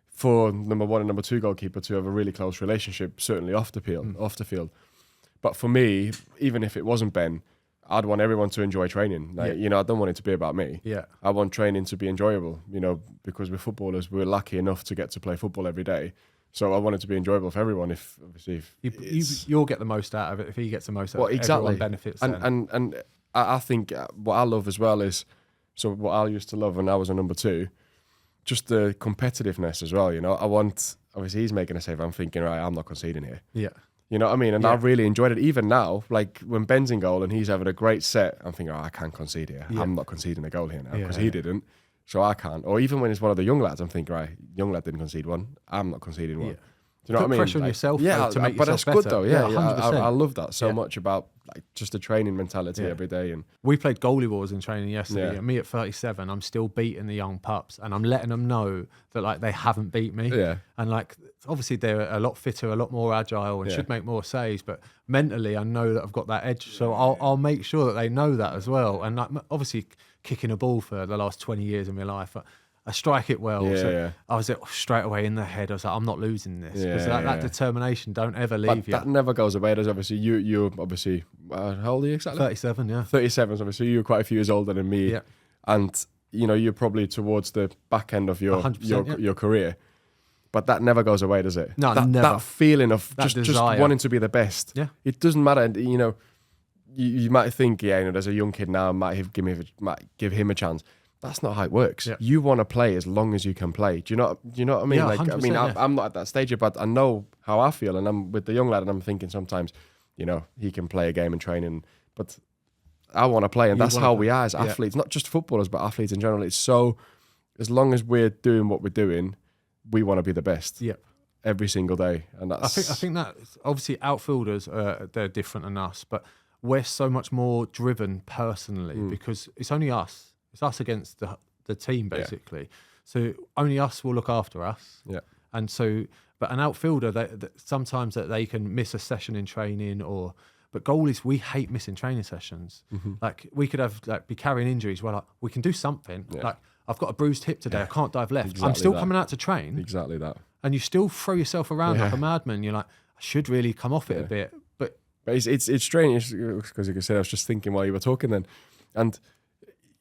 for number 1 and number 2 goalkeeper to have a really close relationship, certainly off the field. But for me, even if it wasn't Ben, I'd want everyone to enjoy training. Like, you know, I don't want it to be about me. Yeah. I want training to be enjoyable, you know, because we're footballers, we're lucky enough to get to play football every day. So I want it to be enjoyable for everyone. You'll get the most out of it if he gets the most out of it. Everyone benefits. And I think what I love as well is, so what I used to love when I was a number 2, just the competitiveness as well. You know, obviously he's making a save. I'm thinking, right, I'm not conceding here. Yeah. You know what I mean? And I've really enjoyed it. Even now, like when Ben's in goal and he's having a great set, I'm thinking, I can't concede here. I'm not conceding a goal here now because he didn't. So I can't. Or even when it's one of the young lads, I'm thinking, right, young lad didn't concede one. I'm not conceding one. Yeah. Do you know what I mean? Pressure on yourself, though, to make but yourself that's good better. though. Yeah, I love that so much about like just the training mentality every day. And we played goalie wars in training yesterday. Yeah. And me at 37, I'm still beating the young pups, and I'm letting them know that like they haven't beat me. Yeah. And like obviously they're a lot fitter, a lot more agile, and should make more saves. But mentally, I know that I've got that edge, so I'll make sure that they know that as well. And like obviously kicking a ball for the last 20 years of my life. I strike it well. I was straight away in the head. I was like, I'm not losing this. Because that determination don't ever leave you. That never goes away. There's obviously, you're obviously, how old are you exactly? 37, yeah. 37, so obviously you're quite a few years older than me. Yeah. And, you know, you're probably towards the back end of your career. But that never goes away, does it? No, never. That feeling of just wanting to be the best. Yeah. It doesn't matter, you know, you might think, you know, there's a young kid now, I might give him a chance. That's not how it works. Yeah. You want to play as long as you can play. Do you know what I mean? Yeah, like, I mean, I'm not at that stage yet, but I know how I feel, and I'm with the young lad, and I'm thinking sometimes, you know, he can play a game and training, but I want to play, and that's how we are as athletes, not just footballers, but athletes in general. It's so, as long as we're doing what we're doing, we want to be the best. Yep. Every single day, and that's. I think that obviously outfielders they're different than us, but we're so much more driven personally because it's only us. It's us against the team, basically. Yeah. So only us will look after us. Yeah. And so, but an outfielder, sometimes that they can miss a session in training, but goalies, we hate missing training sessions. Mm-hmm. Like we could have be carrying injuries. Well, we can do something. Yeah. Like I've got a bruised hip today. I can't dive left. Exactly I'm still coming out to train. Exactly that. And you still throw yourself around like a madman. You're like, I should really come off it a bit. But it's strange because you can say I was just thinking while you were talking then, and.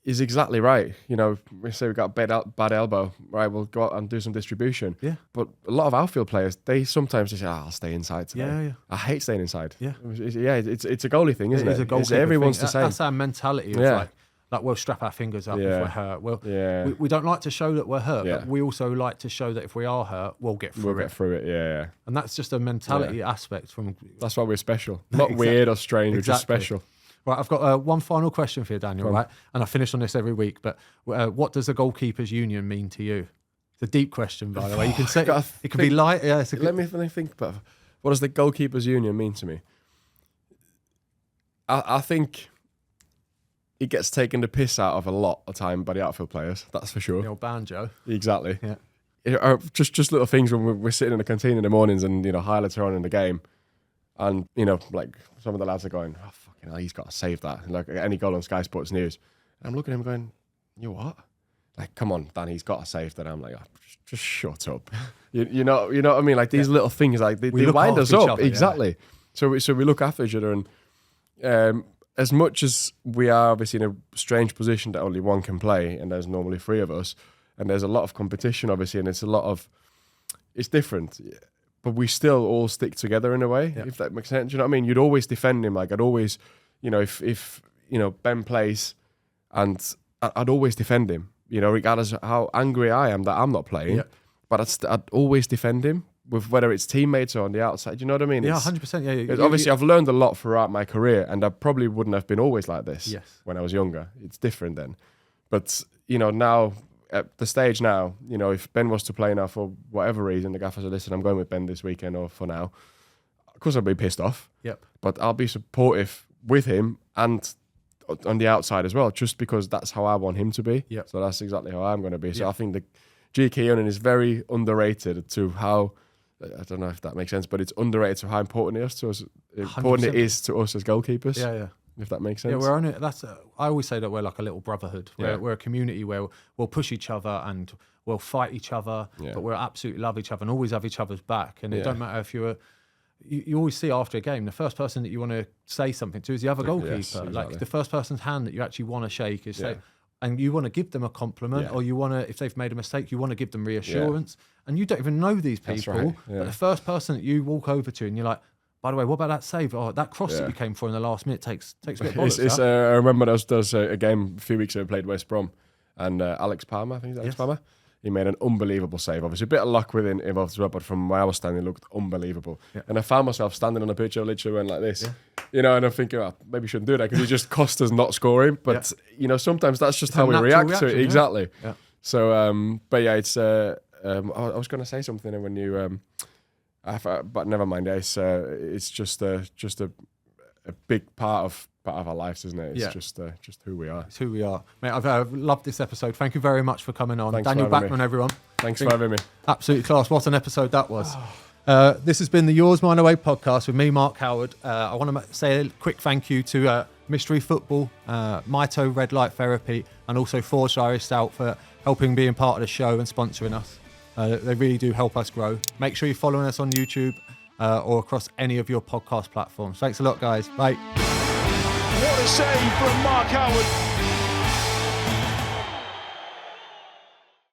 Is exactly right. You know, we say we've got a bad elbow, right? We'll go out and do some distribution. Yeah. But a lot of outfield players, they sometimes just say, I'll stay inside today. Yeah. I hate staying inside. Yeah. It's a goalie thing, isn't it? It's a goalkeeper thing. Everyone's the same. That's our mentality. Of like we'll strap our fingers up if we're hurt. We don't like to show that we're hurt, but we also like to show that if we are hurt, we'll get through it. Yeah. And that's just a mentality aspect from. That's why we're special. Not weird or strange, we're just special. Right, I've got one final question for you, Daniel, right? And I finish on this every week, but what does the Goalkeepers Union mean to you? It's a deep question, by the way. You can say it can be light. Yeah, let me think about what does the Goalkeepers Union mean to me? I think it gets taken the piss out of a lot of time by the outfield players, that's for sure. The old banjo. Exactly. Yeah. Just little things when we're sitting in the canteen in the mornings and, highlights are on in the game. And, like some of the lads are going, oh, fucking hell, he's got to save that. And like any goal on Sky Sports News. And I'm looking at him going, you what? Like, come on, Dan, he's got to save that. I'm like, oh, just shut up. you know what I mean? Like these little things, like they wind us up. Other, exactly. Yeah. So we look after each other. And as much as we are obviously in a strange position that only one can play, and there's normally 3 of us, and there's a lot of competition, obviously, and it's different. But we still all stick together in a way, if that makes sense. You know what I mean? You'd always defend him. Like I'd always, if Ben plays, and I'd always defend him. Regardless of how angry I am that I'm not playing, but I'd always defend him, with whether it's teammates or on the outside. You know what I mean? Yeah, 100%. Yeah. Obviously, I've learned a lot throughout my career, and I probably wouldn't have been always like this when I was younger. It's different then. But, now, at the stage now, if Ben was to play now for whatever reason, the gaffers are listen, I'm going with Ben this weekend or for now. Of course, I'll be pissed off. Yep. But I'll be supportive with him and on the outside as well, just because that's how I want him to be. Yep. So that's exactly how I'm going to be. So I think the GK Union is very underrated to how, I don't know if that makes sense, but it's underrated to how important it is to us. Important 100%. It is to us as goalkeepers. Yeah. If that makes sense. Yeah, we're only. I always say that we're like a little brotherhood. We're a community where we'll push each other and we'll fight each other, but we'll absolutely love each other and always have each other's back. And it don't matter if you always see after a game, the first person that you want to say something to is the other goalkeeper. Yes, exactly. Like the first person's hand that you actually want to shake is say, and you want to give them a compliment, or you want to, if they've made a mistake, you want to give them reassurance. And you don't even know these people, but the first person that you walk over to and you're like, by the way, what about that save? Oh, that cross that you came for in the last minute takes a bit of bollocks. I remember there was a game a few weeks ago we played West Brom, and Alex Palmer, I think it's Alex Palmer, he made an unbelievable save. Obviously, a bit of luck with it involved as well, but from where I was standing, it looked unbelievable. Yeah. And I found myself standing on a pitch, I literally went like this, and I'm thinking, maybe you shouldn't do that because it just cost us not scoring. But, sometimes that's just how we react to it. Exactly. Yeah. So, but yeah, it's, I was going to say something when you... but never mind. It's just a big part of our lives, isn't it? It's just who we are. It's who we are, mate. I've loved this episode. Thank you very much for coming on, Thanks Daniel Bachmann, everyone. Thanks for having me. Absolutely class. What an episode that was. This has been the Yours Mine Away podcast with me, Mark Howard. I want to say a quick thank you to Mystery Football, Mito Red Light Therapy, and also Forged Irish Stout for helping being part of the show and sponsoring us. They really do help us grow. Make sure you're following us on YouTube or across any of your podcast platforms. Thanks a lot, guys. Bye. What a save from Mark Howard.